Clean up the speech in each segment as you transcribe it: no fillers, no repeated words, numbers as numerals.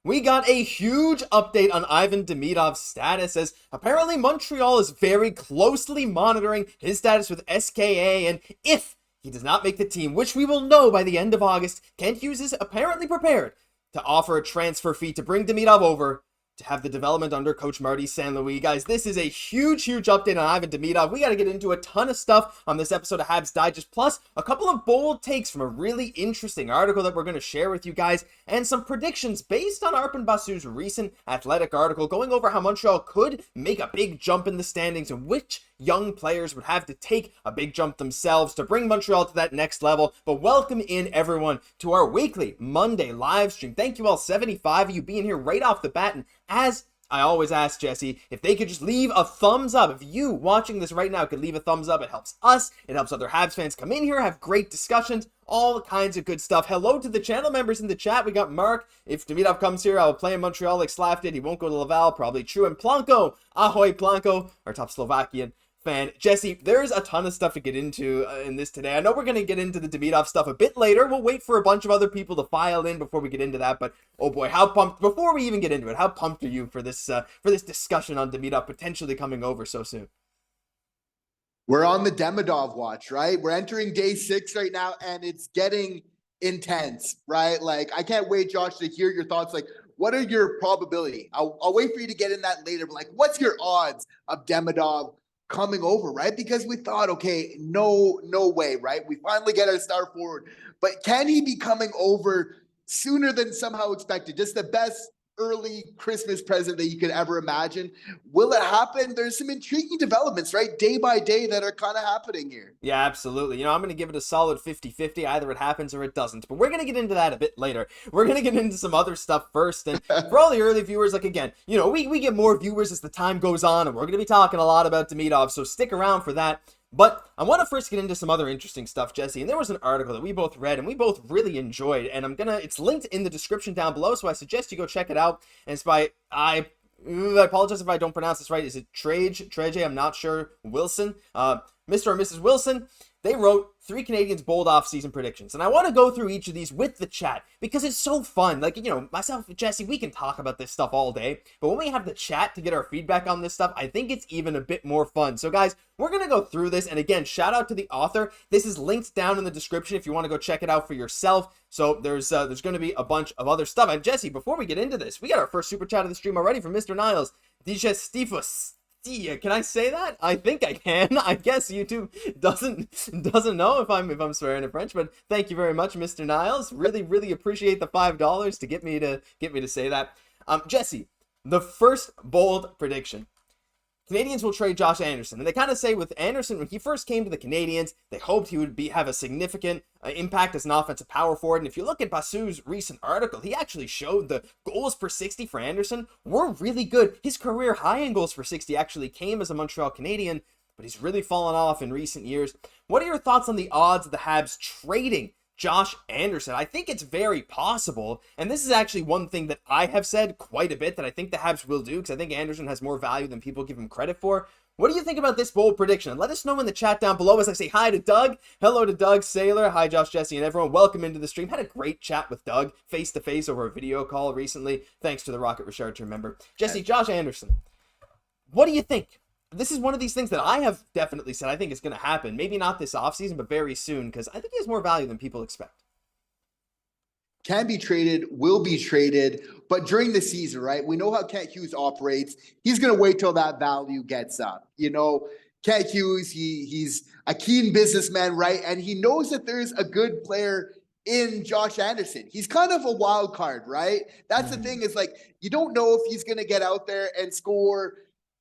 We got a huge update on Ivan Demidov's status, as apparently Montreal is very closely monitoring his status with SKA, and if he does not make the team, which we will know by the end of August, Kent Hughes is apparently prepared to offer a transfer fee to bring Demidov over to have the development under Coach Marty St. Louis. Guys, this is a huge update on Ivan Demidov. We got to get into a ton of stuff on this episode of Habs Digest, plus a couple of bold takes from a really interesting article that we're going to share with you guys, and some predictions based on Arpen Basu's recent Athletic article, going over how Montreal could make a big jump in the standings and which young players would have to take a big jump themselves to bring Montreal to that next level. But welcome in, everyone, to our weekly Monday live stream. Thank you all, 75 of you being here right off the bat. And as I always ask Jesse, if they could just leave a thumbs up. If you watching this right now could leave a thumbs up, it helps us. It helps other Habs fans come in here, have great discussions, all kinds of good stuff. Hello to the channel members in the chat. We got Mark. If Demidov comes here, I will play in Montreal like Slav did. He won't go to Laval. Probably true. And Planko, ahoy Planko, our top Slovakian fan. Jesse, there's a ton of stuff to get into in this today. I know we're going to get into the Demidov stuff a bit later. We'll wait for a bunch of other people to file in before we get into that. But oh boy, how pumped, before we even get into it, how pumped are you for this discussion on Demidov potentially coming over so soon? We're on the Demidov watch, right? We're entering day 6 right now, and it's getting intense, right? Like, I can't wait, Josh, to hear your thoughts. Like, what are your probability? I'll wait for you to get in that later, but like, what's your odds of Demidov coming over, right? Because we thought, okay, no way, right? We finally get our star forward, but can he be coming over sooner than somehow expected? Just the best early Christmas present that you could ever imagine. Will it happen? There's some intriguing developments, right? Day by day that are kind of happening here. Yeah, absolutely. You know, I'm going to give it a solid 50-50. Either it happens or it doesn't. But we're going to get into that a bit later. We're going to get into some other stuff first. And for all the early viewers, like, again, you know, we get more viewers as the time goes on, and we're going to be talking a lot about Demidov, so stick around for that. But I want to first get into some other interesting stuff, Jesse. And there was an article that we both read and we both really enjoyed. And it's linked in the description down below, so I suggest you go check it out. And it's by, I apologize if I don't pronounce this right. Is it Treje? I'm not sure. Wilson. Mr. or Mrs. Wilson. They wrote 3 Canadiens bold off-season predictions. And I want to go through each of these with the chat because it's so fun. Like, you know, myself and Jesse, we can talk about this stuff all day. But when we have the chat to get our feedback on this stuff, I think it's even a bit more fun. So, guys, we're going to go through this. And again, shout out to the author. This is linked down in the description if you want to go check it out for yourself. So there's going to be a bunch of other stuff. And Jesse, before we get into this, we got our first super chat of the stream already from Mr. Niles. Digestifus. Can I say that? I think I can. I guess YouTube doesn't know if I'm swearing in French, but thank you very much, Mr. Niles. Really appreciate the $5 to get me to say that. Jesse, the first bold prediction. Canadiens will trade Josh Anderson, and they kind of say with Anderson, when he first came to the Canadiens, they hoped he would have a significant impact as an offensive power forward. And if you look at Basu's recent article, he actually showed the goals per 60 for Anderson were really good. His career high in goals per 60 actually came as a Montreal Canadien, but he's really fallen off in recent years. What are your thoughts on the odds of the Habs trading Josh Anderson? I think it's very possible, and this is actually one thing that I have said quite a bit that I think the Habs will do, because I think Anderson has more value than people give him credit for. What do you think about this bold prediction? And let us know in the chat down below as I say hi to Doug. Hello to Doug Saylor. Hi, Josh, Jesse, and everyone. Welcome into the stream. Had a great chat with Doug face-to-face over a video call recently. Thanks to the Rocket Richard to remember. Jesse, Josh Anderson, what do you think? This is one of these things that I have definitely said I think is going to happen. Maybe not this offseason, but very soon, because I think he has more value than people expect. Can be traded, will be traded, but during the season, right? We know how Kent Hughes operates. He's going to wait till that value gets up. You know, Kent Hughes, he's a keen businessman, right? And he knows that there's a good player in Josh Anderson. He's kind of a wild card, right? That's the thing, is like, you don't know if he's going to get out there and score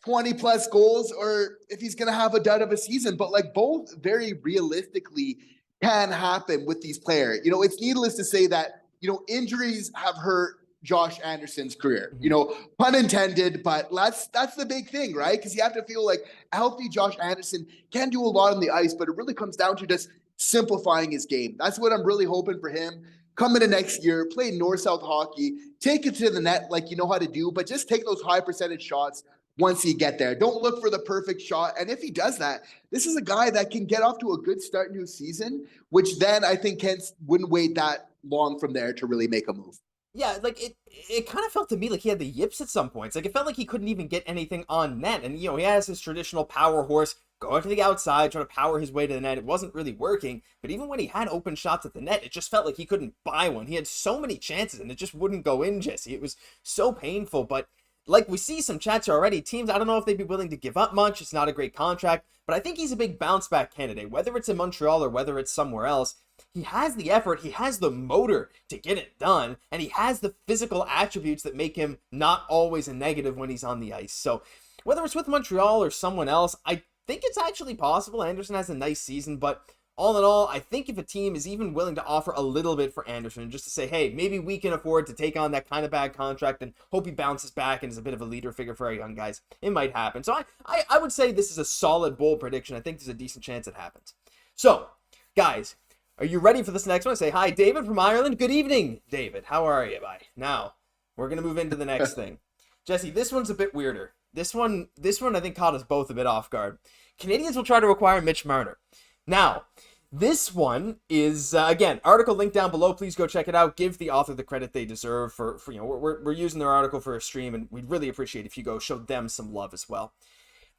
20 plus goals or if he's going to have a dud of a season, but like both very realistically can happen with these players. You know, it's needless to say that, you know, injuries have hurt Josh Anderson's career, you know, pun intended, but that's the big thing, right? Because you have to feel like a healthy Josh Anderson can do a lot on the ice, but it really comes down to just simplifying his game. That's what I'm really hoping for him. Come into next year, play north-south hockey, take it to the net like you know how to do, but just take those high percentage shots once you get there. Don't look for the perfect shot. And if he does that, this is a guy that can get off to a good start new season, which then I think Kent wouldn't wait that long from there to really make a move. Yeah, like it kind of felt to me like he had the yips at some points. Like it felt like he couldn't even get anything on net. And he has his traditional power horse, go out to the outside, trying to power his way to the net. It wasn't really working. But even when he had open shots at the net, it just felt like he couldn't buy one. He had so many chances and it just wouldn't go in, Jesse. It was so painful. But like we see some chats here already, teams, I don't know if they'd be willing to give up much. It's not a great contract, but I think he's a big bounce back candidate, whether it's in Montreal or whether it's somewhere else. He has the effort, he has the motor to get it done, and he has the physical attributes that make him not always a negative when he's on the ice. So whether it's with Montreal or someone else, I think it's actually possible. Anderson has a nice season, but all in all, I think if a team is even willing to offer a little bit for Anderson, just to say, hey, maybe we can afford to take on that kind of bad contract and hope he bounces back and is a bit of a leader figure for our young guys, it might happen. So I would say this is a solid bold prediction. I think there's a decent chance it happens. So, guys, are you ready for this next one? Say hi, David from Ireland. Good evening, David. How are you, bye? Now, we're going to move into the next thing. Jesse, this one's a bit weirder. This one I think caught us both a bit off guard. Canadiens will try to acquire Mitch Marner. Now, this one is, again, article linked down below. Please go check it out. Give the author the credit they deserve for we're using their article for a stream, and we'd really appreciate if you go show them some love as well.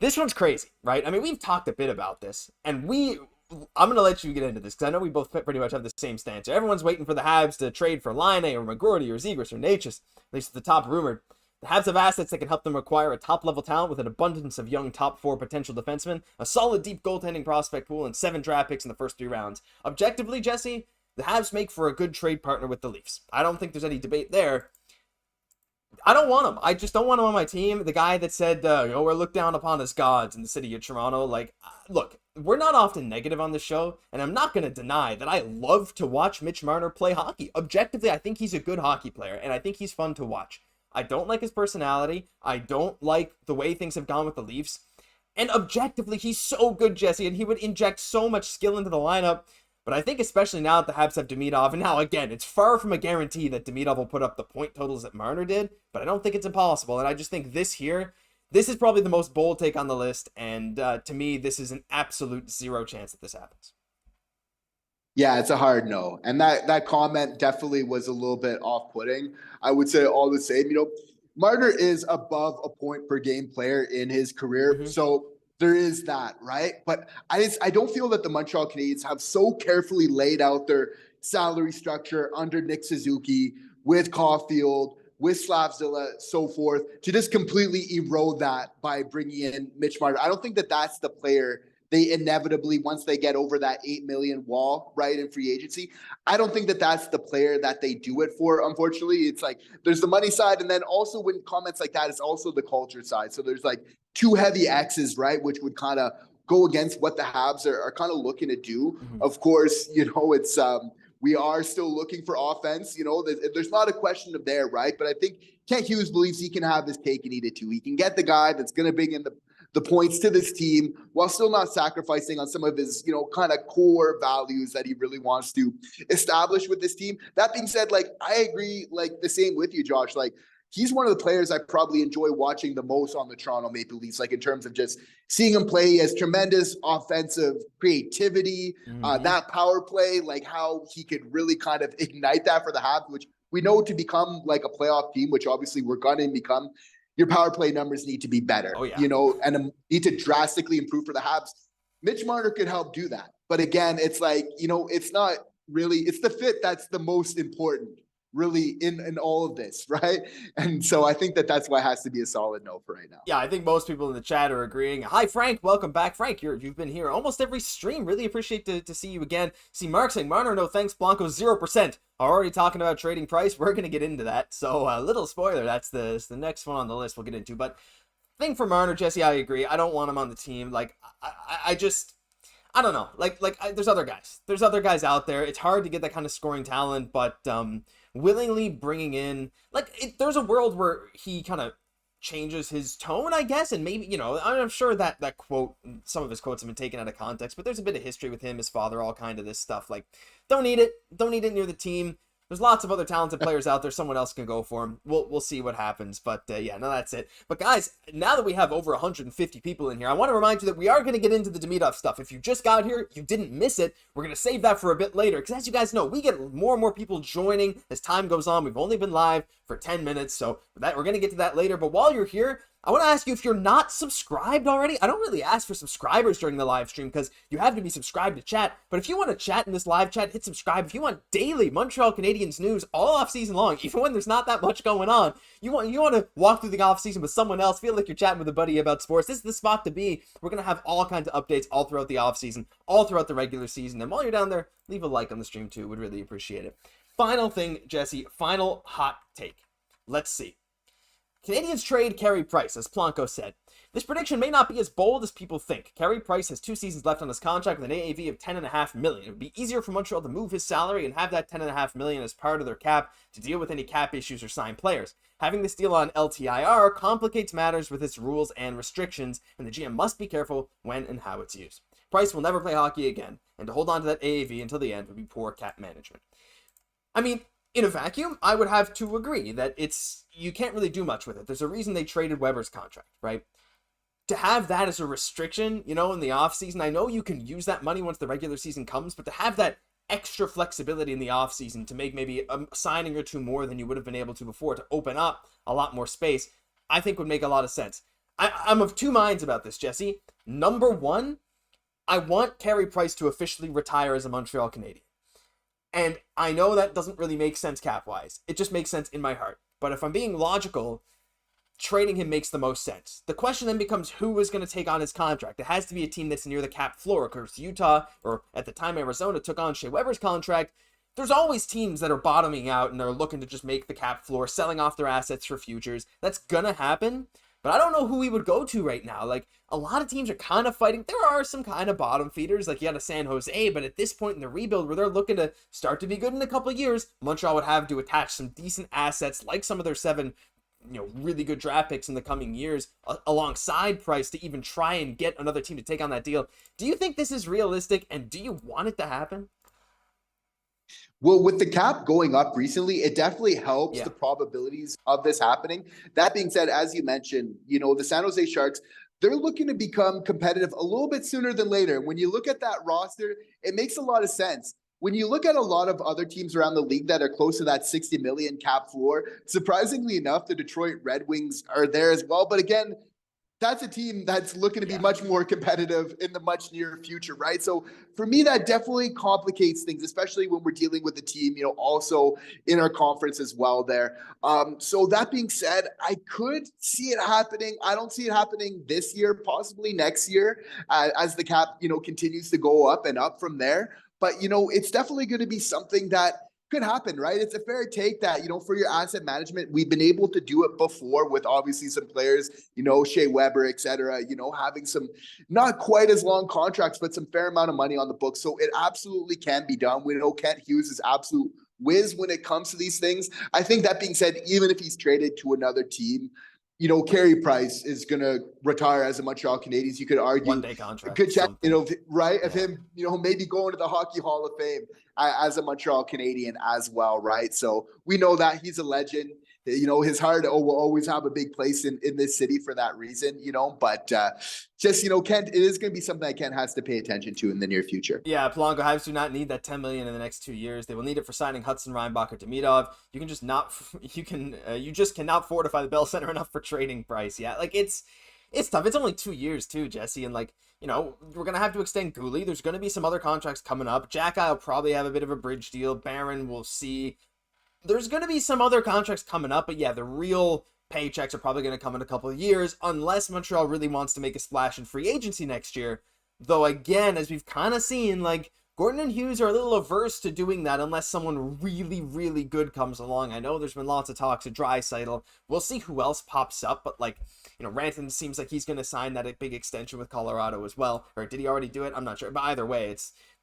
This one's crazy, right? I mean, we've talked a bit about this, and I'm going to let you get into this because I know we both pretty much have the same stance. Everyone's waiting for the Habs to trade for Laine or McGroarty or Zegras or Natchez, at least the top rumored. The Habs have assets that can help them acquire a top-level talent with an abundance of young top 4 potential defensemen, a solid deep goaltending prospect pool, and 7 draft picks in the first 3 rounds. Objectively, Jesse, the Habs make for a good trade partner with the Leafs. I don't think there's any debate there. I don't want him. I just don't want him on my team. The guy that said, we're looked down upon as gods in the city of Toronto. Like, look, we're not often negative on this show, and I'm not going to deny that I love to watch Mitch Marner play hockey. Objectively, I think he's a good hockey player, and I think he's fun to watch. I don't like his personality. I don't like the way things have gone with the Leafs. And objectively, he's so good, Jesse, and he would inject so much skill into the lineup. But I think especially now that the Habs have Demidov, and now again, it's far from a guarantee that Demidov will put up the point totals that Marner did, but I don't think it's impossible. And I just think this is probably the most bold take on the list, and to me, this is an absolute 0 chance that this happens. Yeah, it's a hard no. And that comment definitely was a little bit off-putting. I would say all the same. Marner is above a point per game player in his career. Mm-hmm. So there is that, right? But I don't feel that the Montreal Canadiens have so carefully laid out their salary structure under Nick Suzuki with Caufield, with Slafkovsky, so forth, to just completely erode that by bringing in Mitch Marner. I don't think that that's the player they inevitably, once they get over that 8 million wall, right, in free agency, I don't think that that's the player that they do it for, unfortunately. It's like, there's the money side, and then also when comments like that, it's also the culture side. So there's like 2 heavy X's, right, which would kind of go against what the Habs are kind of looking to do. Mm-hmm. Of course, it's we are still looking for offense. There's not a question of there, right? But I think Kent Hughes believes he can have his cake and eat it too. He can get the guy that's going to bring in the points to this team while still not sacrificing on some of his, kind of core values that he really wants to establish with this team. That being said, I agree, the same with you, Josh. He's one of the players I probably enjoy watching the most on the Toronto Maple Leafs, in terms of just seeing him play. He has tremendous offensive creativity, that power play, how he could really kind of ignite that for the Habs, which we know to become a playoff team, which obviously we're going to become. Your power play numbers need to be better, and need to drastically improve for the Habs. Mitch Marner could help do that. But again, it's it's not really, it's the fit that's the most important, really, in all of this, right? And so I think that that's why it has to be a solid no for right now. Yeah, I think most people in the chat are agreeing. Hi, Frank. Welcome back. Frank, you've been here almost every stream. Really appreciate to see you again. See, Mark saying, Marner, no thanks. Blanco, 0%. Already talking about trading price. We're going to get into that. So a little spoiler, that's the next one on the list we'll get into. But thing for Marner, Jesse, I agree. I don't want him on the team. I don't know. There's other guys. There's other guys out there. It's hard to get that kind of scoring talent, but willingly bringing in, there's a world where he kind of changes his tone, I guess, and maybe, I'm sure that quote, some of his quotes have been taken out of context, but there's a bit of history with him, his father, all kind of this stuff. Don't need it near the team. there's lots of other talented players out there. Someone else can go for him. We'll see what happens. But yeah, no, that's it. But guys, now that we have over 150 people in here, I want to remind you that we are going to get into the Demidov stuff. If you just got here, you didn't miss it. We're going to save that for a bit later, because as you guys know, we get more and more people joining as time goes on. We've only been live for 10 minutes, so we're going to get to that later. But while you're here, I want to ask you if you're not subscribed already. I don't really ask for subscribers during the live stream because you have to be subscribed to chat. But if you want to chat in this live chat, hit subscribe. If you want daily Montreal Canadiens news all off season long, even when there's not that much going on, you want to walk through the off season with someone else, feel like you're chatting with a buddy about sports, this is the spot to be. We're going to have all kinds of updates all throughout the off season, all throughout the regular season. And while you're down there, leave a like on the stream too. Would really appreciate it. Final thing, Jesse, final hot take. Let's see. Canadiens trade Carey Price, as Planko said. This prediction may not be as bold as people think. Carey Price has 2 seasons left on his contract with an AAV of $10.5 million. It would be easier for Montreal to move his salary and have that $10.5 million as part of their cap to deal with any cap issues or sign players. Having this deal on LTIR complicates matters with its rules and restrictions, and the GM must be careful when and how it's used. Price will never play hockey again, and to hold on to that AAV until the end would be poor cap management. I mean, in a vacuum, I would have to agree that you can't really do much with it. There's a reason they traded Weber's contract, right? To have that as a restriction, in the offseason, I know you can use that money once the regular season comes, but to have that extra flexibility in the offseason to make maybe a signing or two more than you would have been able to before, to open up a lot more space, I think would make a lot of sense. I'm of two minds about this, Jesse. Number one, I want Carey Price to officially retire as a Montreal Canadien. And I know that doesn't really make sense cap-wise. It just makes sense in my heart. But if I'm being logical, trading him makes the most sense. The question then becomes who is going to take on his contract. It has to be a team that's near the cap floor, because Utah, or at the time Arizona, took on Shea Weber's contract. There's always teams that are bottoming out and are looking to just make the cap floor, selling off their assets for futures. That's going to happen. But I don't know who we would go to right now. Like, a lot of teams are kind of fighting. There are some kind of bottom feeders, like you got a San Jose, but at this point in the rebuild where they're looking to start to be good in a couple of years, Montreal would have to attach some decent assets, like some of their 7, really good draft picks in the coming years, alongside Price, to even try and get another team to take on that deal. Do you think this is realistic, and do you want it to happen? Well, with the cap going up recently, it definitely helps the probabilities of this happening. That being said, as you mentioned, the San Jose Sharks, they're looking to become competitive a little bit sooner than later. When you look at that roster, it makes a lot of sense. When you look at a lot of other teams around the league that are close to that 60 million cap floor, surprisingly enough, the Detroit Red Wings are there as well. But again, that's a team that's looking to be much more competitive in the much nearer future, right? So for me, that definitely complicates things, especially when we're dealing with a team, also in our conference as well there. So that being said, I could see it happening. I don't see it happening this year, possibly next year, as the cap, continues to go up and up from there. But, it's definitely going to be something that could happen, right? It's a fair take that, for your asset management, we've been able to do it before with obviously some players, Shea Weber, et cetera, having some not quite as long contracts, but some fair amount of money on the books. So it absolutely can be done. We know Kent Hughes is absolute whiz when it comes to these things. I think that being said, even if he's traded to another team, Carey Price is going to retire as a Montreal Canadiens. You could argue one-day contract, good check, right? Of him, maybe going to the Hockey Hall of Fame as a Montreal Canadien as well, right? So we know that he's a legend. His heart will always have a big place in this city for that reason, but just, Kent, it is going to be something that Kent has to pay attention to in the near future. Yeah, Polanco, Habs do not need that $10 million in the next 2 years. They will need it for signing Hudson, Reinbach, or Demidov. You just cannot fortify the Bell Center enough for trading Price. Yeah, like it's tough. It's only 2 years too, Jesse, and we're gonna have to extend Guhle. There's gonna be some other contracts coming up. Xhekaj will probably have a bit of a bridge deal. Barron, we'll see. There's going to be some other contracts coming up, but yeah, the real paychecks are probably going to come in a couple of years, unless Montreal really wants to make a splash in free agency next year. Though again, as we've kind of seen, Gordon and Hughes are a little averse to doing that unless someone really, really good comes along. I know there's been lots of talks of Draisaitl. We'll see who else pops up, but Rantanen seems like he's going to sign that big extension with Colorado as well. Or did he already do it? I'm not sure. But either way,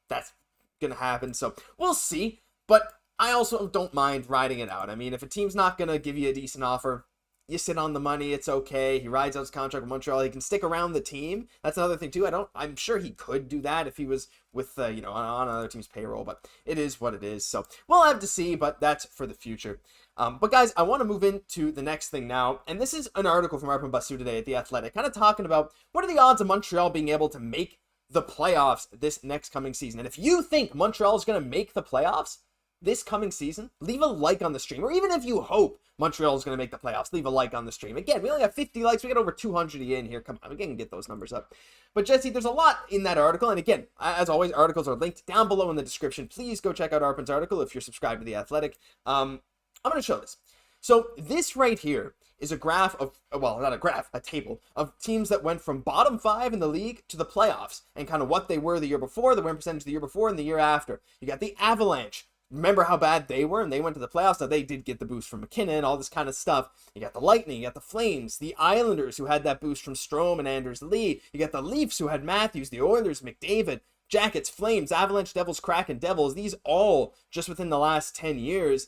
that's going to happen. So we'll see. But I also don't mind riding it out. I mean, if a team's not going to give you a decent offer, you sit on the money, it's okay. He rides out his contract with Montreal. He can stick around the team. That's another thing too. I'm sure he could do that if he was with, on another team's payroll, but it is what it is. So we'll have to see, but that's for the future. But guys, I want to move into the next thing now, and this is an article from Arber Basu today at The Athletic, kind of talking about what are the odds of Montreal being able to make the playoffs this next coming season. And if you think Montreal is going to make the playoffs this coming season, leave a like on the stream. Or even if you hope Montreal is going to make the playoffs, leave a like on the stream. Again, we only have 50 likes. We got over 200 in here. Come on, we can get those numbers up. But Jesse, there's a lot in that article. And again, as always, articles are linked down below in the description. Please go check out Arpen's article if you're subscribed to The Athletic. I'm going to show this. So this right here is a graph of, well, not a graph, a table of teams that went from bottom 5 in the league to the playoffs and kind of what they were the year before, the win percentage the year before, and the year after. You got the Avalanche. Remember how bad they were, and they went to the playoffs. Now, they did get the boost from McKinnon, all this kind of stuff. You got the Lightning, you got the Flames, the Islanders, who had that boost from Strome and Anders Lee. You got the Leafs, who had Matthews, the Oilers, McDavid, Jackets, Flames, Avalanche, Devils, Kraken, Devils. These all just within the last 10 years.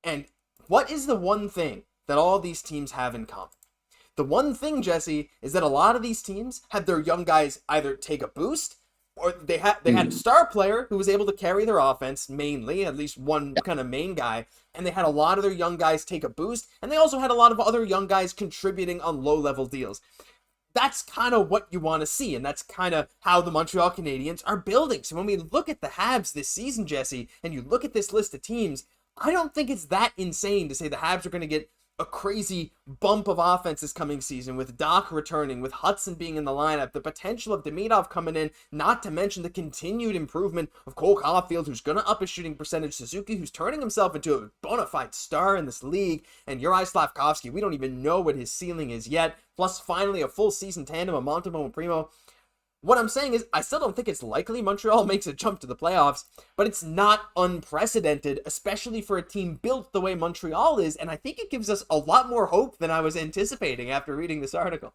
And what is the one thing that all these teams have in common? The one thing, Jesse, is that a lot of these teams had their young guys either take a boost, or they had a star player who was able to carry their offense mainly, at least one kind of main guy, and they had a lot of their young guys take a boost, and they also had a lot of other young guys contributing on low-level deals. That's kind of what you want to see, and that's kind of how the Montreal Canadiens are building. So when we look at the Habs this season, Jesse, and you look at this list of teams, I don't think it's that insane to say the Habs are going to get a crazy bump of offense this coming season, with Dach returning, with Hudson being in the lineup, the potential of Demidov coming in, not to mention the continued improvement of Cole Caufield, who's going to up his shooting percentage, Suzuki, who's turning himself into a bona fide star in this league, and Juraj Slafkovsky, we don't even know what his ceiling is yet, plus finally a full season tandem of Montembeault and Primeau. What I'm saying is, I still don't think it's likely Montreal makes a jump to the playoffs, but it's not unprecedented, especially for a team built the way Montreal is, and I think it gives us a lot more hope than I was anticipating after reading this article.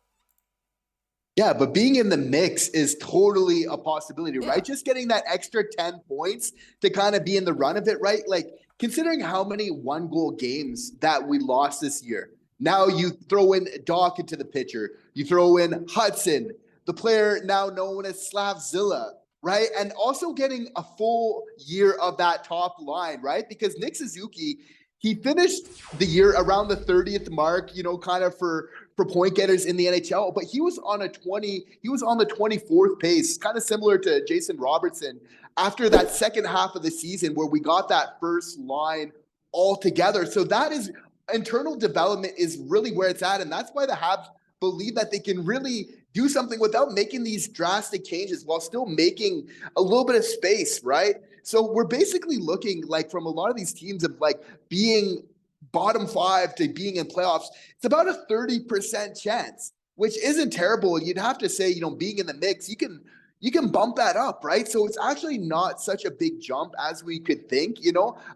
Yeah, but being in the mix is totally a possibility, right? Just getting that extra 10 points to kind of be in the run of it, right? Like, considering how many one-goal games that we lost this year, now you throw in Dach into the picture, you throw in Hudson, the player now known as Slavzilla, right? And also getting a full year of that top line, right? Because Nick Suzuki, he finished the year around the 30th mark, kind of for point getters in the NHL, but he was on the 24th pace, kind of similar to Jason Robertson after that second half of the season where we got that first line all together. So that is internal development is really where it's at. And that's why the Habs believe that they can really do something without making these drastic changes while still making a little bit of space, right? So we're basically looking like from a lot of these teams of like being bottom 5 to being in playoffs, it's about a 30% chance, which isn't terrible. You'd have to say, being in the mix, you can bump that up, right? So it's actually not such a big jump as we could think,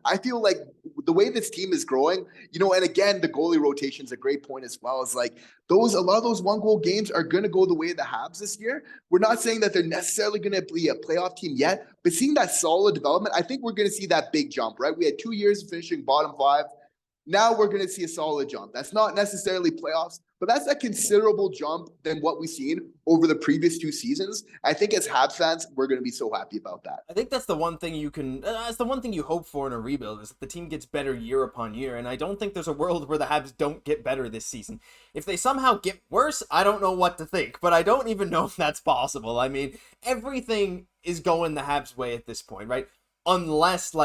I feel like the way this team is growing, and again, the goalie rotation is a great point as well. It's like a lot of those one-goal games are going to go the way of the Habs this year. We're not saying that they're necessarily going to be a playoff team yet, but seeing that solid development, I think we're going to see that big jump, right? We had 2 years of finishing bottom 5. Now we're going to see a solid jump. That's not necessarily playoffs, but that's a considerable jump than what we've seen over the previous 2 seasons. I think as Habs fans, we're going to be so happy about that. I think that's the one thing that's the one thing you hope for in a rebuild, is that the team gets better year upon year. And I don't think there's a world where the Habs don't get better this season. If they somehow get worse, I don't know what to think, but I don't even know if that's possible. I mean, everything is going the Habs' way at this point, right? Unless, the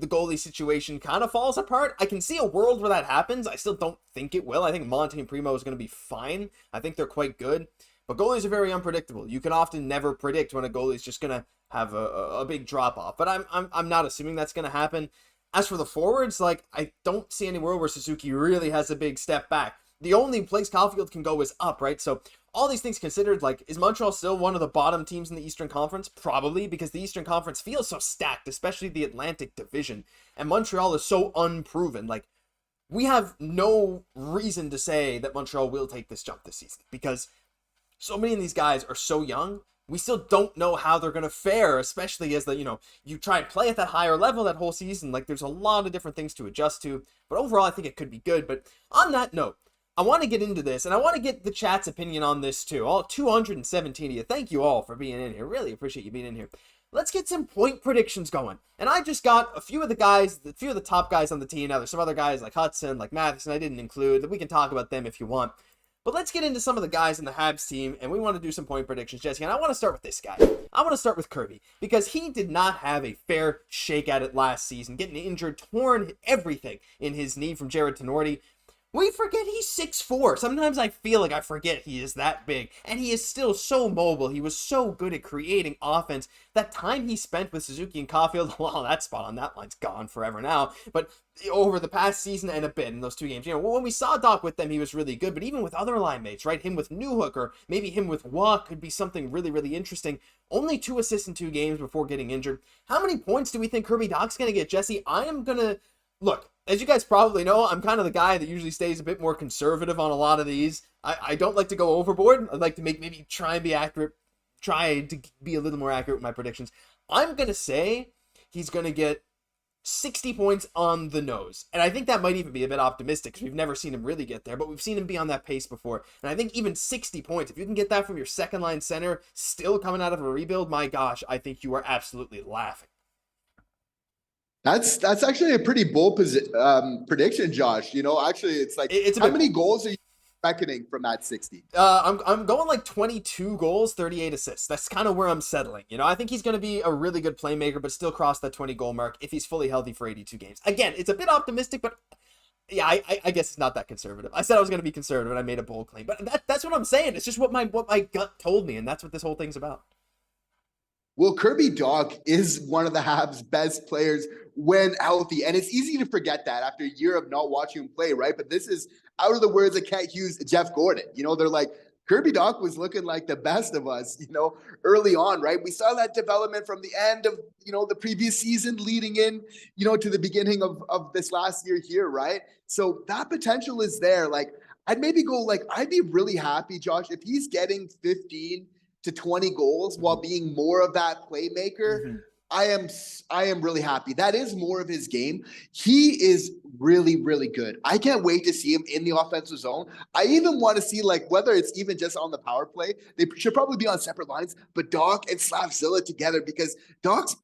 goalie situation kind of falls apart. I can see a world where that happens. I still don't think it will. I think Monte and Primeau is going to be fine. I think they're quite good. But goalies are very unpredictable. You can often never predict when a goalie is just going to have a big drop-off. But I'm not assuming that's going to happen. As for the forwards, I don't see any world where Suzuki really has a big step back. The only place Caufield can go is up, right? So all these things considered, is Montreal still one of the bottom teams in the Eastern Conference? Probably, because the Eastern Conference feels so stacked, especially the Atlantic Division. And Montreal is so unproven. We have no reason to say that Montreal will take this jump this season, because so many of these guys are so young. We still don't know how they're going to fare, especially as you try and play at that higher level that whole season. There's a lot of different things to adjust to. But overall, I think it could be good. But on that note, I want to get into this, and I want to get the chat's opinion on this too. All 217 of you. Thank you all for being in here. Really appreciate you being in here. Let's get some point predictions going. And I just got a few of the top guys on the team. Now, there's some other guys like Hudson, like Matheson, I didn't include. We can talk about them if you want. But let's get into some of the guys in the Habs team, and we want to do some point predictions, Jesse. And I want to start with this guy. I want to start with Kirby, because he did not have a fair shake at it last season, getting injured, torn everything in his knee from Jared Tenorti. We forget he's 6'4". Sometimes I feel like I forget he is that big. And he is still so mobile. He was so good at creating offense. That time he spent with Suzuki and Caufield, well, that spot on that line's gone forever now. But over the past season and a bit in those two games, when we saw Dach with them, he was really good. But even with other line mates, right? Him with Newhook or maybe him with Waugh could be something really, really interesting. Only 2 assists in 2 games before getting injured. How many points do we think Kirby Dach's going to get, Jesse? I am going to... Look, as you guys probably know, I'm kind of the guy that usually stays a bit more conservative on a lot of these. I don't like to go overboard. I'd like to maybe try and be accurate, try to be a little more accurate with my predictions. I'm going to say he's going to get 60 points on the nose. And I think that might even be a bit optimistic, because we've never seen him really get there, but we've seen him be on that pace before. And I think even 60 points, if you can get that from your second line center, still coming out of a rebuild, my gosh, I think you are absolutely laughing. That's actually a pretty bold prediction, Josh. Actually, it's like, how many goals are you reckoning from that 60? I'm going like 22 goals, 38 assists. That's kind of where I'm settling. I think he's going to be a really good playmaker, but still cross that 20 goal mark if he's fully healthy for 82 games. Again, it's a bit optimistic, but yeah, I guess it's not that conservative. I said I was going to be conservative, and I made a bold claim, but that's what I'm saying. It's just what my gut told me, and that's what this whole thing's about. Well, Kirby Dach is one of the Habs' best players when healthy. And it's easy to forget that after a year of not watching him play, right? But this is out of the words of Kent Hughes, Jeff Gordon. They're like, Kirby Dach was looking like the best of us, early on, right? We saw that development from the end of, the previous season leading in, to the beginning of this last year here, right? So that potential is there. Like, I'd maybe go, I'd be really happy, Josh, if he's getting 15 to 20 goals while being more of that playmaker. Mm-hmm. I am really happy. That is more of his game. He is really, really good. I can't wait to see him in the offensive zone. I even want to see, whether it's even just on the power play, they should probably be on separate lines, but Dach and Slafzilla together, because Dach's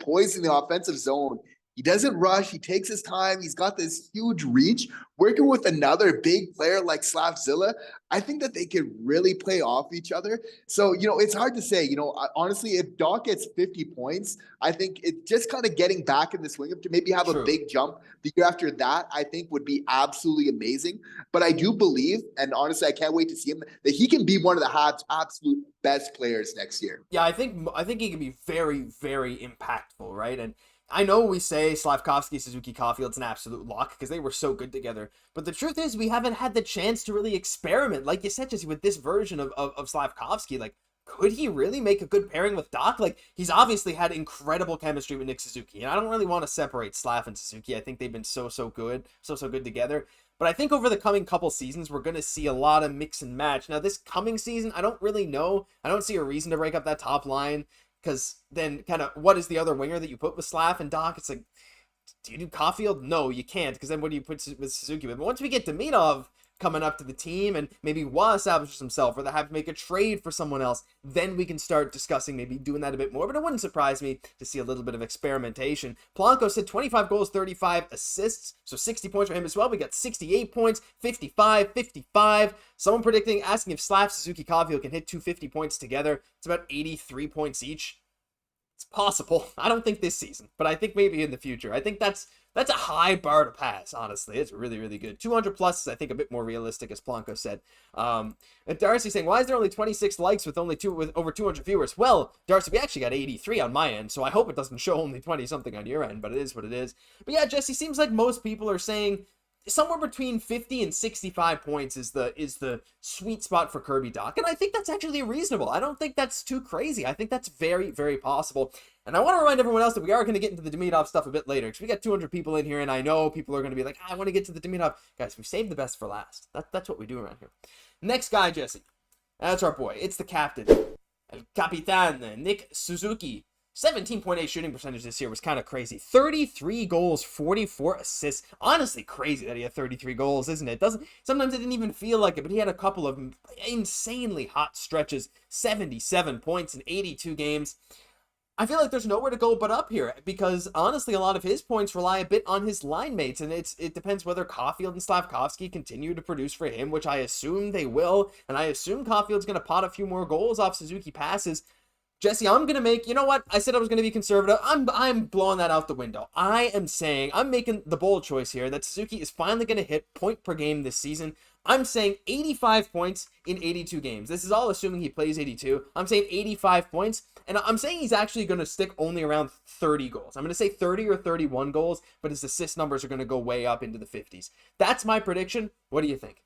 poised in the offensive zone. He doesn't rush. He takes his time. He's got this huge reach. Working with another big player like Slafzilla, I think that they could really play off each other. So, it's hard to say. Honestly, if Dach gets 50 points, I think it's just kind of getting back in the swing of to maybe have a big jump the year after that, I think would be absolutely amazing. But I do believe, and honestly, I can't wait to see him, that he can be one of the Habs' absolute best players next year. Yeah, I think he can be very, very impactful, right? And I know we say Slafkovsky, Suzuki, Caufield's an absolute lock because they were so good together. But the truth is we haven't had the chance to really experiment, like you said, Jesse, with this version of Slafkovsky. Could he really make a good pairing with Dach? He's obviously had incredible chemistry with Nick Suzuki. And I don't really want to separate Slaf and Suzuki. I think they've been so good together. But I think over the coming couple seasons, we're going to see a lot of mix and match. Now, this coming season, I don't really know. I don't see a reason to break up that top line. Because then kind of what is the other winger that you put with Slaf and Dach? It's like, do you do Caufield? No, you can't. Because then what do you put with Suzuki? But once we get Demidov coming up to the team and maybe Waugh establishes himself or they have to make a trade for someone else, then we can start discussing maybe doing that a bit more. But it wouldn't surprise me to see a little bit of experimentation. Polanco said 25 goals, 35 assists. So 60 points for him as well. We got 68 points, 55, 55. Someone asking if Slaf, Suzuki, Caufield can hit 250 points together. It's about 83 points each. It's possible. I don't think this season, but I think maybe in the future. I think that's a high bar to pass, honestly. It's really, really good. 200 plus is, I think, a bit more realistic, as Polanco said. And Darcy saying, why is there only 26 likes with over 200 viewers? Well, Darcy, we actually got 83 on my end, so I hope it doesn't show only 20-something on your end, but it is what it is. But yeah, Jesse, seems like most people are saying somewhere between 50 and 65 points is the sweet spot for Kirby Dach. And I think that's actually reasonable. I don't think that's too crazy. I think that's very, very possible. And I want to remind everyone else that we are going to get into the Demidov stuff a bit later, because we got 200 people in here, and I know people are going to be like, I want to get to the Demidov. Guys, we saved the best for last. That's what we do around here. Next guy, Jesse. That's our boy. It's the captain. El Capitan, Nick Suzuki. 17.8 shooting percentage this year was kind of crazy. 33 goals, 44 assists. Honestly, crazy that he had 33 goals, isn't it? Sometimes it didn't even feel like it, but he had a couple of insanely hot stretches. 77 points in 82 games. I feel like there's nowhere to go but up here, because honestly, a lot of his points rely a bit on his line mates, and it depends whether Caufield and Slafkovsky continue to produce for him, which I assume they will, and I assume Caufield's going to pot a few more goals off Suzuki passes. Jesse, I'm going to make, you know what? I said I was going to be conservative. I'm blowing that out the window. I'm making the bold choice here that Suzuki is finally going to hit point per game this season. I'm saying 85 points in 82 games. This is all assuming he plays 82. I'm saying 85 points, and I'm saying he's actually going to stick only around 30 goals. I'm going to say 30 or 31 goals, but his assist numbers are going to go way up into the 50s. That's my prediction. What do you think?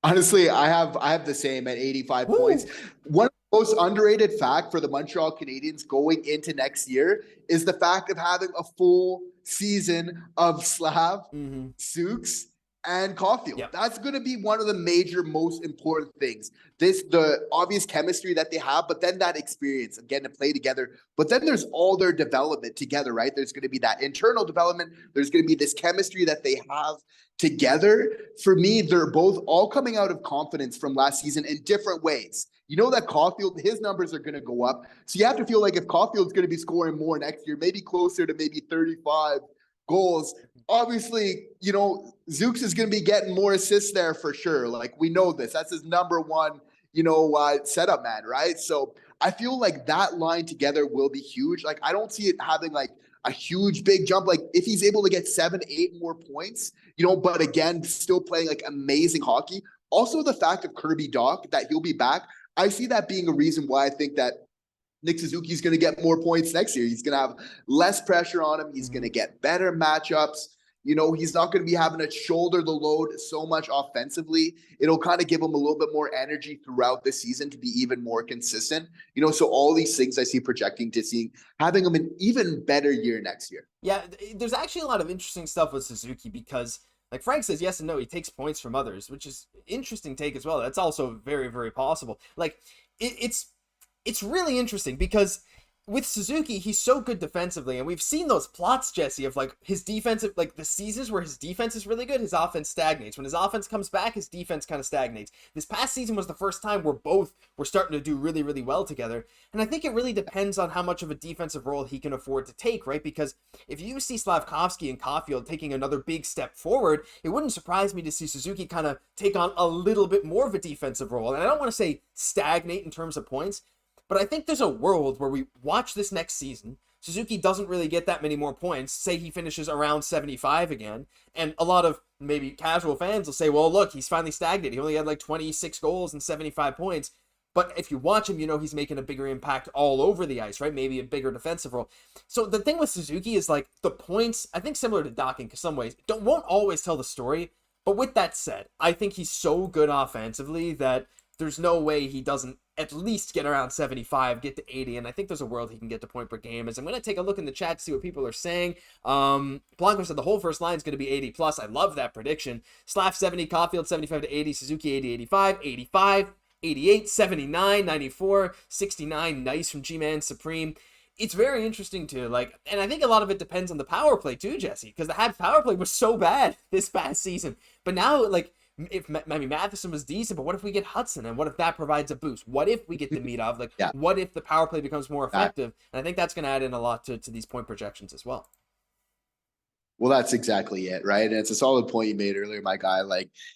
Honestly, I have the same at 85 points. One of the most underrated fact for the Montreal Canadiens going into next year is the fact of having a full season of Slav, Sukes, and Caufield. Yep. That's going to be one of the major, most important things. The obvious chemistry that they have, but then that experience of getting to play together. But then there's all their development together, right? There's going to be that internal development. There's going to be this chemistry that they have together. For me, they're both all coming out of confidence from last season in different ways. You know that Caufield, his numbers are going to go up. So you have to feel like if Caufield's going to be scoring more next year, maybe closer to maybe 35 goals. Obviously, you know, Zooks is going to be getting more assists there for sure. Like, we know this. That's his number one, setup man, right? So I feel like that line together will be huge. Like, I don't see it having like a huge big jump. Like, if he's able to get 7-8 more points, but again, still playing like amazing hockey. Also, the fact of Kirby Dach, that he'll be back, I see that being a reason why I think that Nick Suzuki is going to get more points next year. He's going to have less pressure on him. He's going to get better matchups. He's not going to be having to shoulder the load so much offensively. It'll kind of give him a little bit more energy throughout the season to be even more consistent. So all these things I see projecting to having him an even better year next year. Yeah, there's actually a lot of interesting stuff with Suzuki because, like Frank says, yes and no, he takes points from others, which is interesting take as well. That's also very, very possible. Like, it's really interesting because with Suzuki, he's so good defensively, and we've seen those plots, Jesse, of like his defensive, like the seasons where his defense is really good, his offense stagnates. When his offense comes back, his defense kind of stagnates. This past season was the first time where both were starting to do really, really well together. And I think it really depends on how much of a defensive role he can afford to take, right? Because if you see Slafkovsky and Caufield taking another big step forward, it wouldn't surprise me to see Suzuki kind of take on a little bit more of a defensive role. And I don't want to say stagnate in terms of points, but I think there's a world where we watch this next season, Suzuki doesn't really get that many more points, say he finishes around 75 again, and a lot of maybe casual fans will say, well, look, he's finally stagnated. He only had like 26 goals and 75 points. But if you watch him, he's making a bigger impact all over the ice, right? Maybe a bigger defensive role. So the thing with Suzuki is like the points, I think similar to Dach in some ways, won't always tell the story. But with that said, I think he's so good offensively that there's no way he doesn't at least get around 75, get to 80, and I think there's a world he can get to point per game. As I'm going to take a look in the chat to see what people are saying. Blanco said the whole first line is going to be 80 plus. I love that prediction. Slav 70, Caufield 75 to 80, Suzuki 80, 85, 85, 88, 79, 94, 69. Nice from G-Man Supreme. It's very interesting too, and I think a lot of it depends on the power play too, Jesse, because the Habs power play was so bad this past season. But now, if Matheson was decent, but what if we get Hudson, and what if that provides a boost? What if we get Demidov? What if the power play becomes more effective? And I think that's going to add in a lot to these point projections as well. Well, that's exactly it, right? And it's a solid point you made earlier, my guy.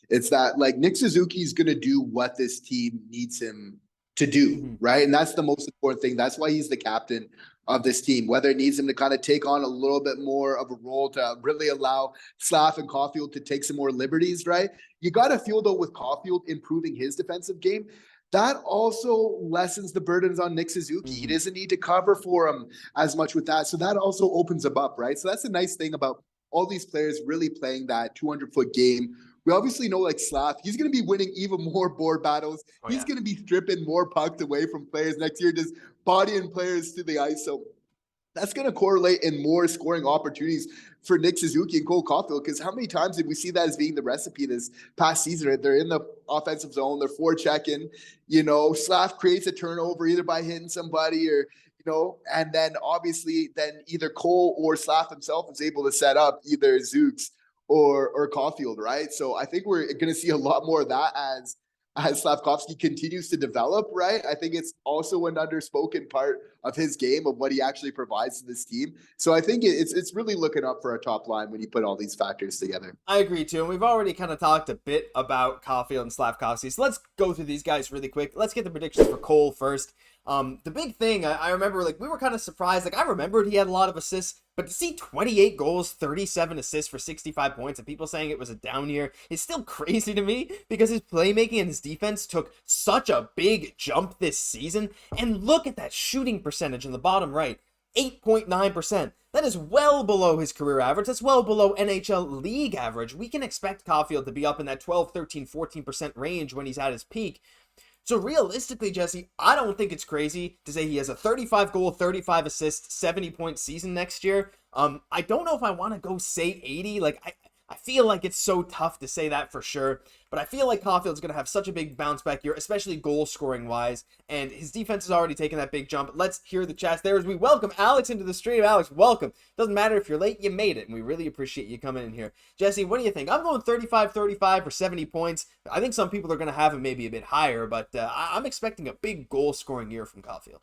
It's that Nick Suzuki is going to do what this team needs him to do, right? And that's the most important thing. That's why he's the captain of this team, whether it needs him to kind of take on a little bit more of a role to really allow Slav and Caufield to take some more liberties, right? You got to feel, though, with Caufield improving his defensive game, that also lessens the burdens on Nick Suzuki. He doesn't need to cover for him as much with that. So that also opens him up, right? So that's a nice thing about all these players really playing that 200-foot game. We obviously know Slav, he's going to be winning even more board battles. He's going to be stripping more pucks away from players next year, just bodying players to the ice. So that's going to correlate in more scoring opportunities for Nick Suzuki and Cole Caufield, because how many times did we see that as being the recipe this past season? They're in the offensive zone, they're forechecking, Slav creates a turnover either by hitting somebody or and then obviously then either Cole or Slaf himself is able to set up either Zooks or Caufield, right? So I think we're going to see a lot more of that as Slafkovsky continues to develop, right? I think it's also an underspoken part of his game of what he actually provides to this team. So I think it's really looking up for a top line when you put all these factors together. I agree too, and we've already kind of talked a bit about Caufield and Slafkovsky, so let's go through these guys really quick. Let's get the predictions for Cole first. The big thing, I remember, like, we were kind of surprised. Like, I remembered he had a lot of assists, but to see 28 goals, 37 assists for 65 points, and people saying it was a down year is still crazy to me, because his playmaking and his defense took such a big jump this season. And look at that shooting percentage in the bottom right, 8.9%. That is well below his career average. That's well below NHL league average. We can expect Caufield to be up in that 12, 13, 14% range when he's at his peak. So realistically, Jesse, I don't think it's crazy to say he has a 35 goal, 35 assist, 70 point season next year. I don't know if I want to go say 80. Like, I feel like it's so tough to say that for sure, but I feel like Caufield's going to have such a big bounce back year, especially goal scoring wise, and his defense has already taken that big jump. Let's hear the chats there as we welcome Alex into the stream. Alex, welcome. Doesn't matter if you're late, you made it, and we really appreciate you coming in here. Jesse, what do you think? I'm going 35-35 for 70 points. I think some people are going to have him maybe a bit higher, but I'm expecting a big goal scoring year from Caufield.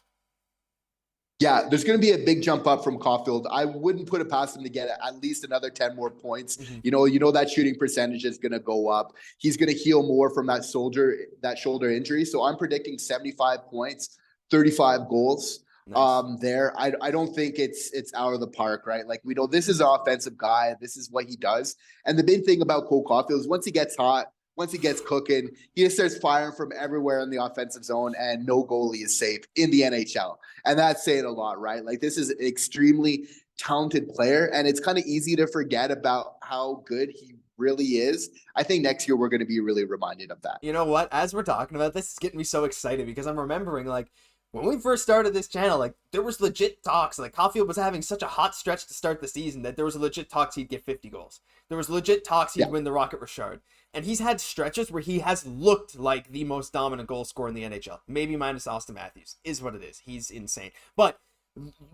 Yeah, there's going to be a big jump up from Caufield. I wouldn't put it past him to get at least another 10 more points. Mm-hmm. You know that shooting percentage is going to go up. He's going to heal more from that shoulder injury. So I'm predicting 75 points, 35 goals. Nice. There. I don't think it's out of the park, right? Like, we know this is an offensive guy. This is what he does. And the big thing about Cole Caufield is once he gets hot, once he gets cooking, he just starts firing from everywhere in the offensive zone, and no goalie is safe in the NHL. And that's saying a lot, right? Like, this is an extremely talented player, and it's kind of easy to forget about how good he really is. I think next year we're going to be really reminded of that. You know what? As we're talking about this, it's getting me so excited because I'm remembering, like, when we first started this channel, like, there was legit talks. Like, Caufield was having such a hot stretch to start the season that there was a legit talks he'd get 50 goals. There was legit talks he'd win the Rocket Richard. And he's had stretches where he has looked like the most dominant goal scorer in the NHL. Maybe minus Austin Matthews, is what it is. He's insane. But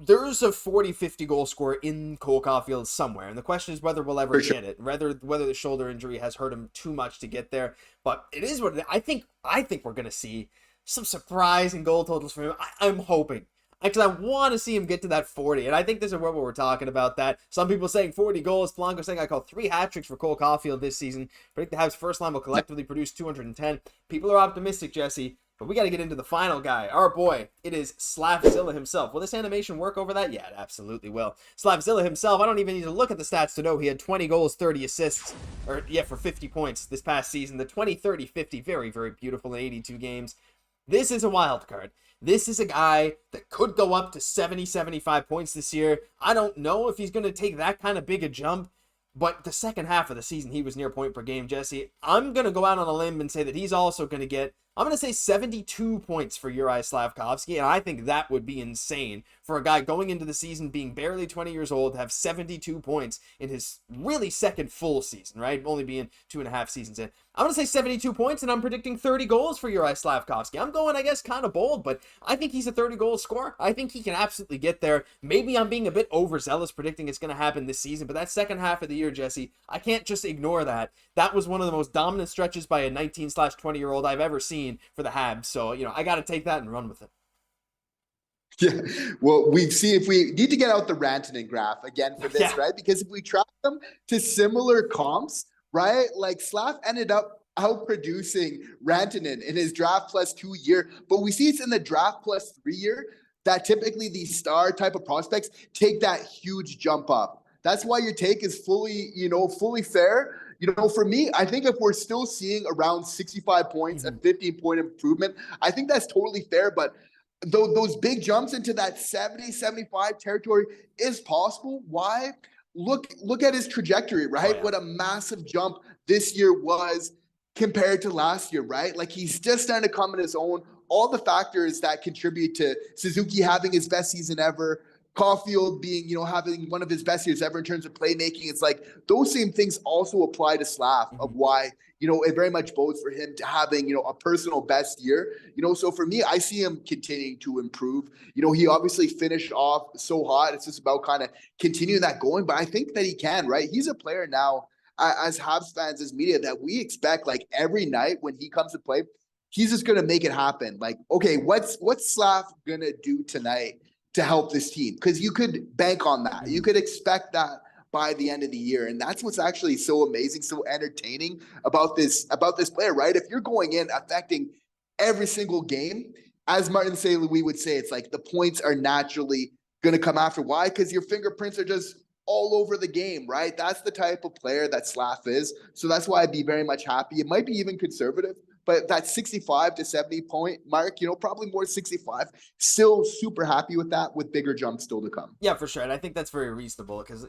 there's a 40-50 goal scorer in Cole Caufield somewhere. And the question is whether we'll ever get it. Whether the shoulder injury has hurt him too much to get there. But it is what it is. I think we're going to see some surprising goal totals from him. I'm hoping. Because I want to see him get to that 40. And I think this is where we're talking about that. Some people saying 40 goals. Blanco saying I call 3 hat tricks for Cole Caufield this season. Predict the Habs first line will collectively produce 210. People are optimistic, Jesse. But we got to get into the final guy. Our boy. It is Slafzilla himself. Will this animation work over that? Yeah, it absolutely will. Slafzilla himself. I don't even need to look at the stats to know he had 20 goals, 30 assists. For 50 points this past season. The 20, 30, 50. Very, very beautiful in 82 games. This is a wild card. This is a guy that could go up to 70, 75 points this year. I don't know if he's going to take that kind of big a jump, but the second half of the season, he was near point per game, Jesse. I'm going to go out on a limb and say that he's also going to get, I'm going to say 72 points for Juraj Slafkovsky, and I think that would be insane for a guy going into the season being barely 20 years old to have 72 points in his really second full season, right? Only being 2.5 seasons in. I'm going to say 72 points, and I'm predicting 30 goals for Juraj Slafkovsky. I'm going, I guess, kind of bold, but I think he's a 30-goal scorer. I think he can absolutely get there. Maybe I'm being a bit overzealous predicting it's going to happen this season, but that second half of the year, Jesse, I can't just ignore that. That was one of the most dominant stretches by a 19/20-year-old I've ever seen for the Habs. So, I got to take that and run with it. Yeah, well, we've seen if we need to get out the Rantanen graph again for this, right? Because if we track them to similar comps, right? Like, Slaf ended up outproducing Rantanen in his draft plus 2 year, but we see it's in the draft plus 3 year that typically these star type of prospects take that huge jump up. That's why your take is fully fair. For me, I think if we're still seeing around 65 points and 15-point improvement, I think that's totally fair. But those big jumps into that 70, 75 territory is possible. Why? Look at his trajectory, right? Oh, yeah. What a massive jump this year was compared to last year, right? Like, he's just starting to come in his own. All the factors that contribute to Suzuki having his best season ever, Caufield being, having one of his best years ever in terms of playmaking. It's like those same things also apply to Slaf of why, it very much bodes for him to having, a personal best year. So for me, I see him continuing to improve. He obviously finished off so hot. It's just about kind of continuing that going, but I think that he can, right? He's a player now as Habs fans, as media, that we expect like every night when he comes to play, he's just going to make it happen. Like, okay, what's Slaf going to do tonight to help this team? Because you could bank on that. You could expect that by the end of the year. And that's what's actually so amazing, so entertaining about this player, right? If you're going in affecting every single game, as Martin St. Louis would say, it's like the points are naturally going to come after. Why? Because your fingerprints are just all over the game, right? That's the type of player that Slaf is. So that's why I'd be very much happy. It might be even conservative, but that 65 to 70 point mark, probably more 65, still super happy with that, with bigger jumps still to come. Yeah, for sure. And I think that's very reasonable because,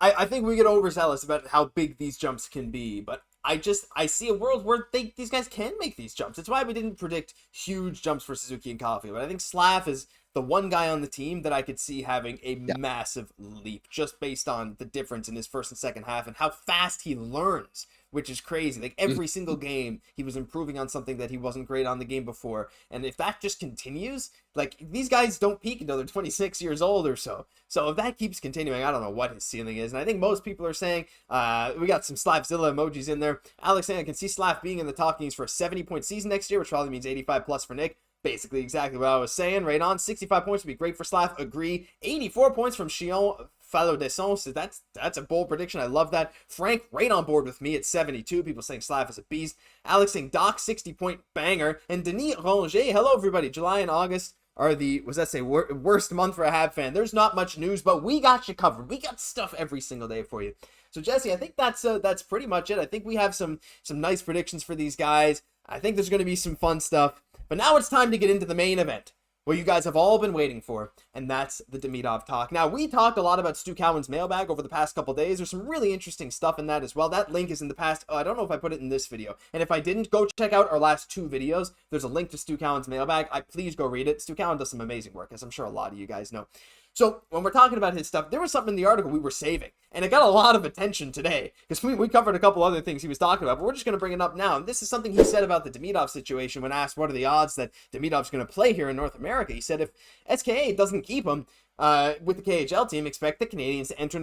I think we get overzealous about how big these jumps can be, but I see a world where these guys can make these jumps. It's why we didn't predict huge jumps for Suzuki and Caufield. But I think Slaf is the one guy on the team that I could see having a massive leap just based on the difference in his first and second half and how fast he learns, which is crazy. Like every single game, he was improving on something that he wasn't great on the game before. And if that just continues, like these guys don't peak until they're 26 years old or so. So if that keeps continuing, I don't know what his ceiling is. And I think most people are saying, we got some Slafzilla emojis in there. Alex saying, I can see Slaf being in the talkings for a 70-point season next year, which probably means 85 plus for Nick. Basically exactly what I was saying. Right on. 65 points would be great for Slaf. Agree. 84 points from Chion Fallo Desson. So that's a bold prediction. I love that. Frank right on board with me at 72. People saying Slaf is a beast. Alex saying Dach 60-point banger. And Denis Rongier. Hello everybody. July and August are the, worst month for a Hab fan. There's not much news, but we got you covered. We got stuff every single day for you. So Jesse, I think that's pretty much it. I think we have some nice predictions for these guys. I think there's going to be some fun stuff. But now it's time to get into the main event, what you guys have all been waiting for, and that's the Demidov talk. Now, we talked a lot about Stu Cowan's mailbag over the past couple days. There's some really interesting stuff in that as well. That link is in the past. I don't know if I put it in this video. And if I didn't, go check out our last 2 videos. There's a link to Stu Cowan's mailbag. Please go read it. Stu Cowan does some amazing work, as I'm sure a lot of you guys know. So when we're talking about his stuff, there was something in the article we were saving, and it got a lot of attention today because we covered a couple other things he was talking about, but we're just going to bring it up now. And this is something he said about the Demidov situation when asked what are the odds that Demidov's going to play here in North America. He said if SKA doesn't keep him with the KHL team, expect the Canadiens to enter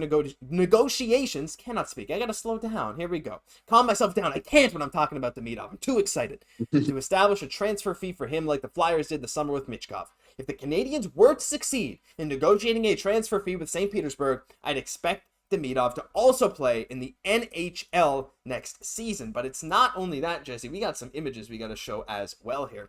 negotiations. Cannot speak. I got to slow down. Here we go. Calm myself down. I can't when I'm talking about Demidov. I'm too excited. To establish a transfer fee for him like the Flyers did the summer with Xhekaj. If the Canadiens were to succeed in negotiating a transfer fee with St. Petersburg, I'd expect Demidov to also play in the NHL next season. But it's not only that, Jesse. We got some images we got to show as well here.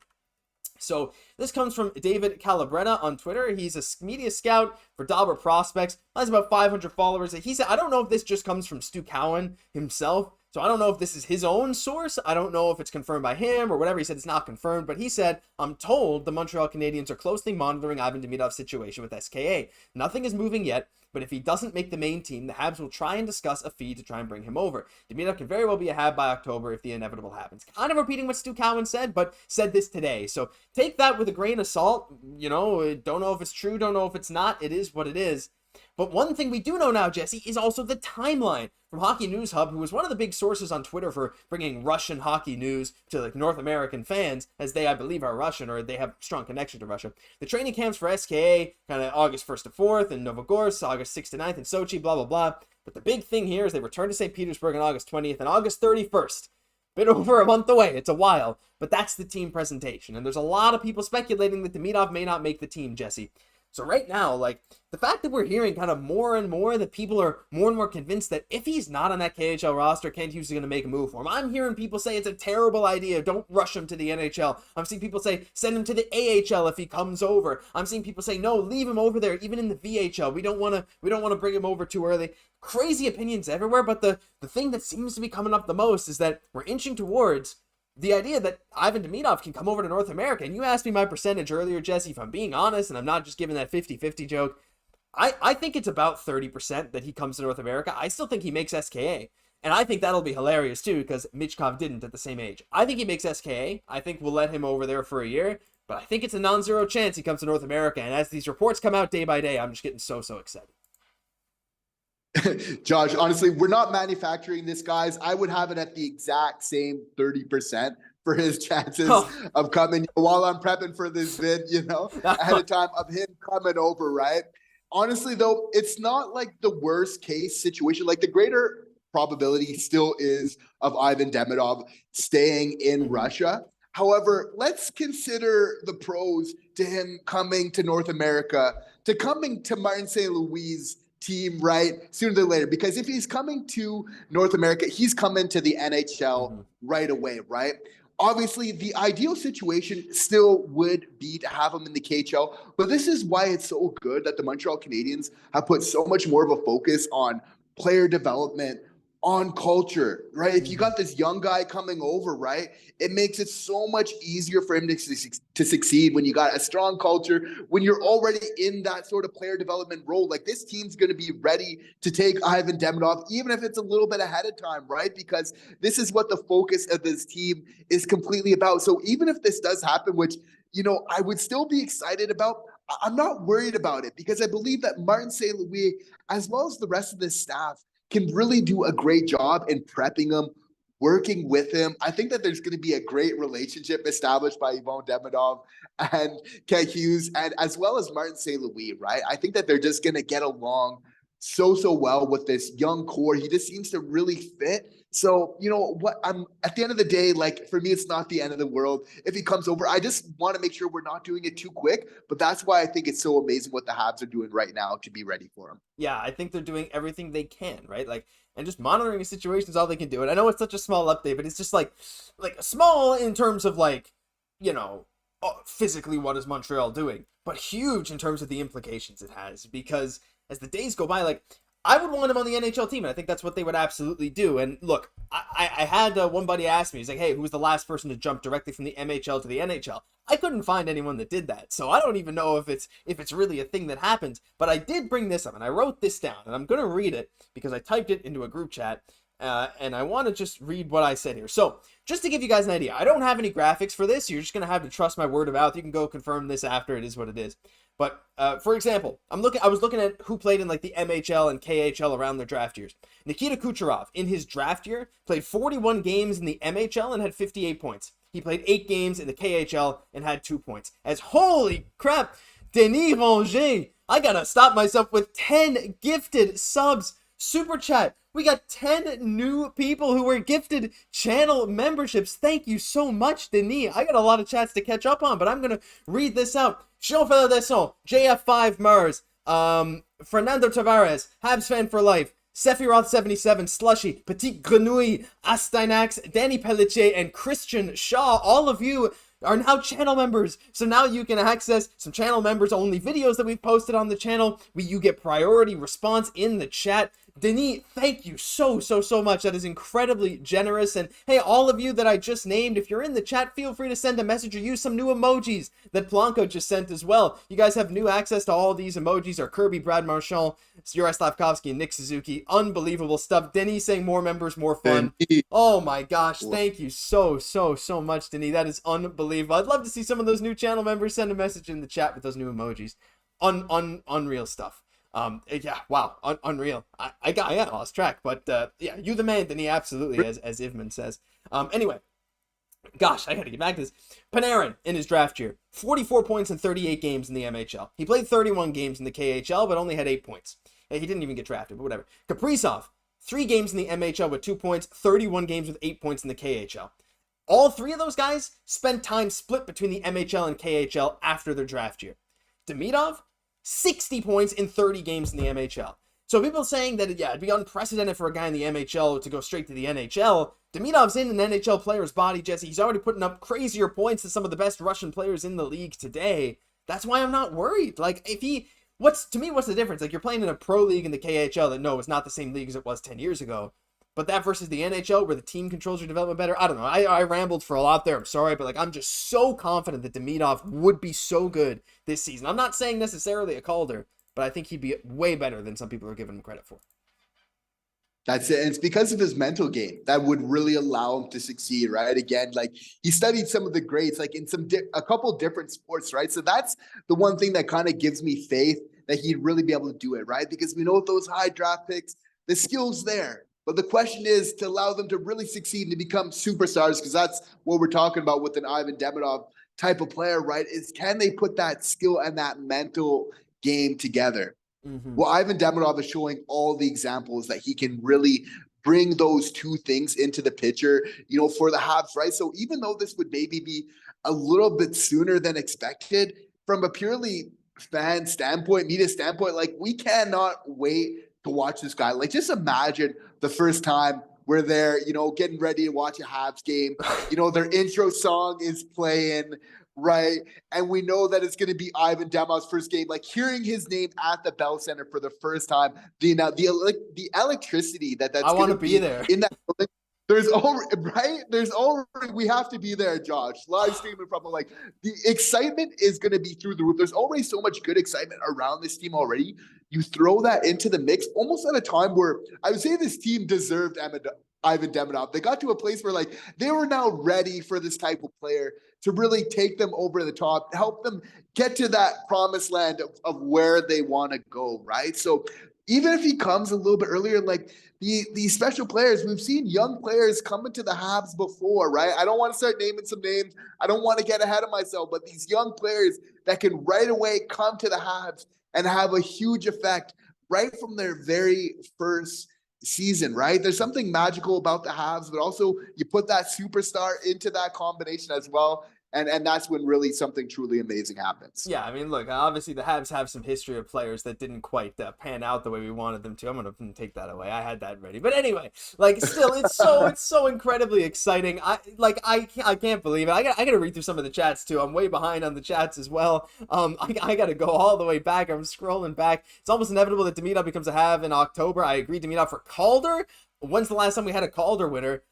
So this comes from David Calabretta on Twitter. He's a media scout for Dauber Prospects. Has about 500 followers. He said, I don't know if this just comes from Stu Cowan himself. So I don't know if this is his own source. I don't know if it's confirmed by him or whatever. He said it's not confirmed, but he said, I'm told the Montreal Canadiens are closely monitoring Ivan Demidov's situation with SKA. Nothing is moving yet, but if he doesn't make the main team, the Habs will try and discuss a fee to try and bring him over. Demidov can very well be a Hab by October if the inevitable happens. Kind of repeating what Stu Cowan said, but said this today. So take that with a grain of salt. Don't know if it's true, don't know if it's not. It is what it is. But one thing we do know now, Jesse, is also the timeline from Hockey News Hub, who was one of the big sources on Twitter for bringing Russian hockey news to North American fans, as they, I believe, are Russian, or they have strong connection to Russia. The training camps for SKA, kind of August 1st to 4th, in Novogorsk, August 6th to 9th in Sochi, blah, blah, blah. But the big thing here is they return to St. Petersburg on August 20th and August 31st. Been over a month away. It's a while, but that's the team presentation. And there's a lot of people speculating that Demidov may not make the team, Jesse. So right now, the fact that we're hearing kind of more and more that people are more and more convinced that if he's not on that KHL roster, Kent Hughes is going to make a move for him. I'm hearing people say it's a terrible idea. Don't rush him to the NHL. I'm seeing people say send him to the AHL if he comes over. I'm seeing people say no, leave him over there, even in the VHL. We don't want to bring him over too early. Crazy opinions everywhere, but the thing that seems to be coming up the most is that we're inching towards the idea that Ivan Demidov can come over to North America. And you asked me my percentage earlier, Jesse. If I'm being honest, and I'm not just giving that 50-50 joke, I think it's about 30% that he comes to North America. I still think he makes SKA. And I think that'll be hilarious too, because Xhekaj didn't at the same age. I think he makes SKA. I think we'll let him over there for a year. But I think it's a non-zero chance he comes to North America. And as these reports come out day by day, I'm just getting so excited. Josh, honestly, we're not manufacturing this, guys. I would have it at the exact same 30% for his chances of coming while I'm prepping for this vid, ahead of time of him coming over, right? Honestly, though, it's not like the worst case situation. Like the greater probability still is of Ivan Demidov staying in Russia. However, let's consider the pros to him coming to North America, to coming to Martin St. Louis' team, right, sooner than later. Because if he's coming to North America, he's coming to the NHL right away, right? Obviously, the ideal situation still would be to have him in the KHL, but this is why it's so good that the Montreal Canadiens have put so much more of a focus on player development, on culture, right? If you got this young guy coming over, right, it makes it so much easier for him to succeed when you got a strong culture, when you're already in that sort of player development role. Like this team's going to be ready to take Ivan Demidov, even if it's a little bit ahead of time, right? Because this is what the focus of this team is completely about. So even if this does happen, which, I would still be excited about, I'm not worried about it because I believe that Martin St. Louis, as well as the rest of this staff, can really do a great job in prepping him, working with him. I think that there's going to be a great relationship established by Ivan Demidov and Hughes, and as well as Martin St. Louis, right? I think that they're just going to get along so well with this young core. He just seems to really fit. So, I'm at the end of the day, like for me, it's not the end of the world if he comes over. I just want to make sure we're not doing it too quick. But that's why I think it's so amazing what the Habs are doing right now to be ready for him. Yeah, I think they're doing everything they can, right? Like, and just monitoring the situation is all they can do. And I know it's such a small update, but it's just like small in terms of physically what is Montreal doing, but huge in terms of the implications it has. Because as the days go by, I would want him on the NHL team, and I think that's what they would absolutely do. And look, I had one buddy ask me, he's like, hey, who was the last person to jump directly from the MHL to the NHL? I couldn't find anyone that did that, so I don't even know if it's really a thing that happens. But I did bring this up, and I wrote this down, and I'm going to read it because I typed it into a group chat, and I want to just read what I said here. So, just to give you guys an idea, I don't have any graphics for this. You're just going to have to trust my word of mouth. You can go confirm this after. It is what it is. But for example, I was looking at who played in the MHL and KHL around their draft years. Nikita Kucherov, in his draft year, played 41 games in the MHL and had 58 points. He played 8 games in the KHL and had 2 points. As holy crap, Denis Ranger, I gotta stop myself with 10 gifted subs. Super chat. We got 10 new people who were gifted channel memberships. Thank you so much, Denis. I got a lot of chats to catch up on, but I'm going to read this out. Jean-Philippe Desson, JF5 Mars, Fernando Tavares, Habs fan for life, Sephiroth77, Slushy, Petit Grenouille, Astynax, Danny Pelletier, and Christian Shaw. All of you are now channel members. So now you can access some channel members only videos that we've posted on the channel. You get priority response in the chat. Denis, thank you so much. That is incredibly generous. And hey, all of you that I just named, if you're in the chat, feel free to send a message or use some new emojis that Blanco just sent as well. You guys have new access to all these emojis. Are Kirby, Brad Marchand, Juraj Slafkovsky, and Nick Suzuki. Unbelievable stuff. Denis saying more members, more fun. Oh my gosh. Thank you so much, Denis. That is unbelievable. I'd love to see some of those new channel members send a message in the chat with those new emojis. Unreal stuff. Yeah, wow, unreal. I lost track, but yeah, you the man, Denis, absolutely, as Ivman says. Anyway, gosh, I gotta get back to this. Panarin, in his draft year, 44 points in 38 games in the MHL. He played 31 games in the KHL, but only had 8 points. He didn't even get drafted, but whatever. Kaprizov, 3 games in the MHL with 2 points, 31 games with 8 points in the KHL. All 3 of those guys spent time split between the MHL and KHL after their draft year. Demidov, 60 points in 30 games in the MHL. So people saying that, yeah, it'd be unprecedented for a guy in the MHL to go straight to the NHL. Demidov's in an NHL player's body, Jesse. He's already putting up crazier points than some of the best Russian players in the league today. That's why I'm not worried. What's the difference? You're playing in a pro league in the KHL that, no, it's not the same league as it was 10 years ago. But that versus the NHL where the team controls your development better, I don't know. I rambled for a lot there. I'm sorry, but I'm just so confident that Demidov would be so good this season. I'm not saying necessarily a Calder, but I think he'd be way better than some people are giving him credit for. That's it. And it's because of his mental game that would really allow him to succeed, right? Again, like he studied some of the greats, like in a couple different sports, right? So that's the one thing that kind of gives me faith that he'd really be able to do it, right? Because we know with those high draft picks, the skill's there. But the question is to allow them to really succeed and to become superstars, because that's what we're talking about with an Ivan Demidov type of player, right? Is can they put that skill and that mental game together? Mm-hmm. Well, Ivan Demidov is showing all the examples that he can really bring those two things into the picture, for the Habs, right? So even though this would maybe be a little bit sooner than expected, from a purely fan standpoint, media standpoint, like we cannot wait to watch this guy. Like just imagine the first time we're there, getting ready to watch a Habs game, their intro song is playing, right? And we know that it's going to be Ivan Demidov's first game, like hearing his name at the Bell Center for the first time, the electricity that's I want to be there in that building. There's already, we have to be there, Josh. Live streaming from like the excitement is going to be through the roof. There's already so much good excitement around this team already. You throw that into the mix almost at a time where I would say this team deserved Ivan Demidov. They got to a place where like they were now ready for this type of player to really take them over the top, help them get to that promised land of where they want to go, right? So even if he comes a little bit earlier, like these special players, we've seen young players come into the Habs before, right? I don't want to start naming some names. I don't want to get ahead of myself, but these young players that can right away come to the Habs and have a huge effect right from their very first season, right? There's something magical about the Habs, but also you put that superstar into that combination as well. And that's when really something truly amazing happens. Yeah, I mean, look, obviously the Habs have some history of players that didn't quite pan out the way we wanted them to. I'm gonna take that away. I had that ready, but anyway, like, still, it's so incredibly exciting. I can't believe it. I gotta read through some of the chats too. I'm way behind on the chats as well. I gotta go all the way back. I'm scrolling back. It's almost inevitable that Demidov becomes a Hav in October. I agree. Demidov for Calder. When's the last time we had a Calder winner?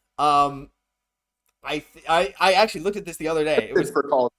I actually looked at this the other day.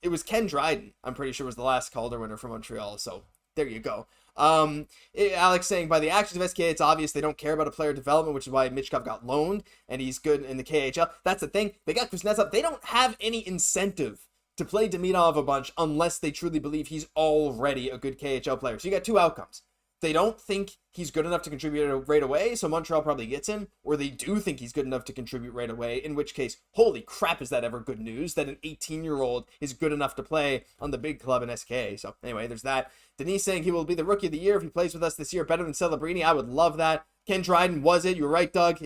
It was Ken Dryden, I'm pretty sure, was the last Calder winner from Montreal. So there you go. Alex saying by the actions of SK, it's obvious they don't care about a player development, which is why Michkov got loaned and he's good in the KHL. That's the thing. They got Kuznetsov. They don't have any incentive to play Demidov a bunch unless they truly believe he's already a good KHL player. So you got two outcomes. They don't think he's good enough to contribute right away, so Montreal probably gets him, or they do think he's good enough to contribute right away, in which case, holy crap, is that ever good news that an 18-year-old is good enough to play on the big club in SK. So anyway, there's that. Denise saying he will be the rookie of the year if he plays with us this year, better than Celebrini. I would love that. Ken Dryden, was it? You were right, Doug.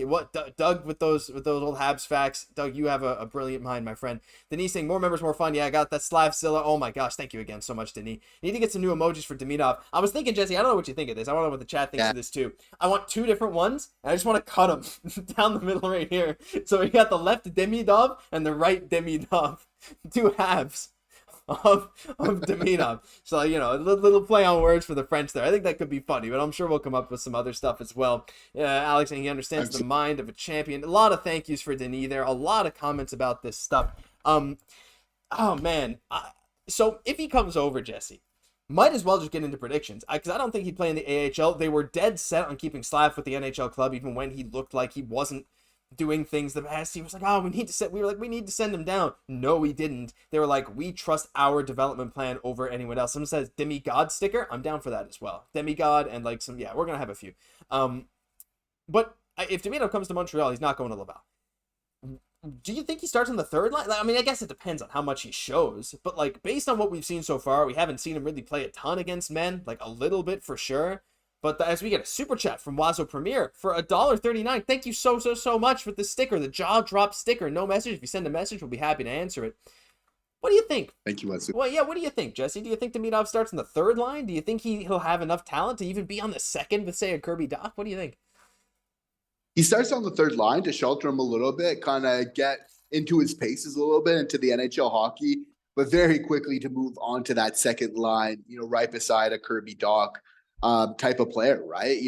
Doug with those old Habs facts. Doug, you have a brilliant mind, my friend. Denise saying more members, more fun. Yeah, I got that Slavzilla. Oh my gosh, thank you again so much, Denise. You need to get some new emojis for Demidov. I was thinking, Jesse, I don't know what you think of this. I don't know what the chat thinks of this too. I want two different ones, and I just want to cut them down the middle right here. So we got the left Demidov and the right Demidov. Two halves of Demidov. So, a little play on words for the French there. I think that could be funny, but I'm sure we'll come up with some other stuff as well. Alex saying he understands the mind of a champion. A lot of thank yous for Denis there. A lot of comments about this stuff. Oh man. So if he comes over, Jesse, might as well just get into predictions, because I don't think he'd play in the AHL. They were dead set on keeping Slav with the NHL club, even when he looked like he wasn't doing things the best. He was like, we need to send him down. No, we didn't. They were like, we trust our development plan over anyone else. Someone says demigod sticker. I'm down for that as well. Demigod and like some, we're gonna have a few. But if Demidov comes to Montreal, he's not going to Laval. Do you think he starts on the third line? I mean, I guess it depends on how much he shows, but like based on what we've seen so far, we haven't seen him really play a ton against men, like a little bit for sure. But as we get a super chat from Wazo Premier for $1.39, thank you so much for the sticker, the jaw drop sticker. No message. If you send a message, we'll be happy to answer it. What do you think? Thank you, Wazo. Well, yeah, what do you think, Jesse? Do you think Demidov starts on the third line? Do you think he'll have enough talent to even be on the second with, say, a Kirby Dach? What do you think? He starts on the third line to shelter him a little bit, kind of get into his paces a little bit into the NHL hockey, but very quickly to move on to that second line, right beside a Kirby Dach type of player, right?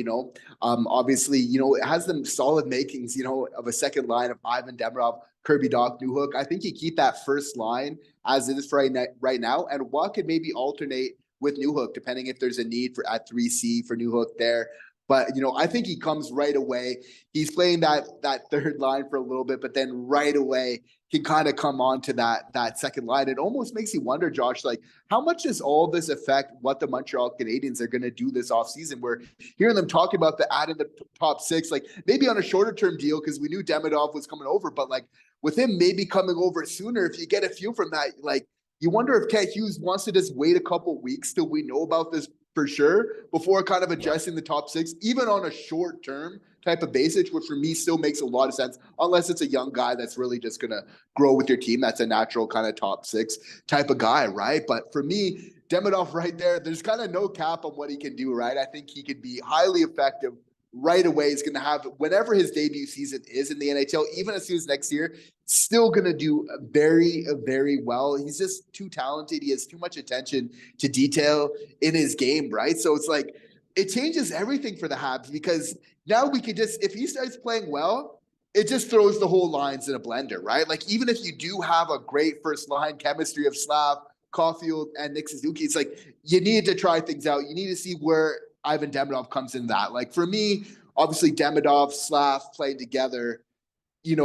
Obviously, it has them solid makings, of a second line of Ivan Demidov, Kirby Dach, Newhook. I think you keep that first line as it is for right now, and what could maybe alternate with Newhook, depending if there's a need for at 3C for Newhook there. But, I think he comes right away. He's playing that third line for a little bit, but then right away can kind of come on to that second line. It almost makes you wonder, Josh, like how much does all this affect what the Montreal Canadiens are going to do this offseason? We're hearing them talking about the adding the top six, like maybe on a shorter term deal because we knew Demidov was coming over, but like with him maybe coming over sooner, if you get a feel from that, like you wonder if Hughes wants to just wait a couple weeks till we know about this for sure before kind of adjusting the top six, even on a short term type of basis, which for me still makes a lot of sense, unless it's a young guy that's really just going to grow with your team. That's a natural kind of top six type of guy, right? But for me, Demidov right there, there's kind of no cap on what he can do, right? I think he could be highly effective right away. He's going to have, whenever his debut season is in the NHL, even as soon as next year, still going to do very, very well. He's just too talented. He has too much attention to detail in his game, right? So it's like, it changes everything for the Habs because now we could just, if he starts playing well, it just throws the whole lines in a blender, right? Like, even if you do have a great first line chemistry of Slav, Caufield, and Nick Suzuki, it's like, you need to try things out. You need to see where Ivan Demidov comes in that. Like for me, obviously Demidov, Slav playing together,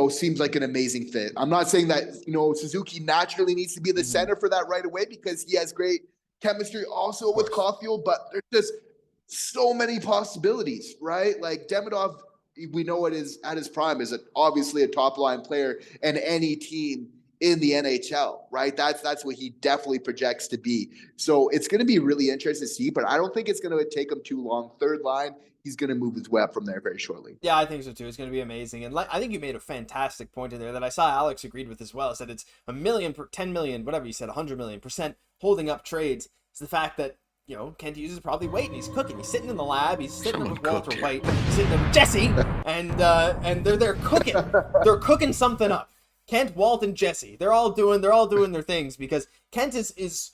seems like an amazing fit. I'm not saying that, Suzuki naturally needs to be the center for that right away because he has great chemistry also with Caufield, but there's just so many possibilities, right? Like Demidov, we know it is at his prime is obviously a top line player in any team in the NHL, right? That's what he definitely projects to be. So it's going to be really interesting to see, but I don't think it's going to take him too long. Third line, he's going to move his way up from there very shortly. Yeah, I think so too. It's going to be amazing. And I think you made a fantastic point in there that I saw Alex agreed with as well. Said it's 1 million, 10 million, whatever you said, 100 million% holding up trades. It's the fact that, Kent Hughes is probably waiting. He's cooking. He's sitting in the lab. He's sitting with Walter White. He's sitting there with Jesse. And they're cooking. They're cooking something up. Kent, Walt, and Jesse. They're all doing their things because Kent is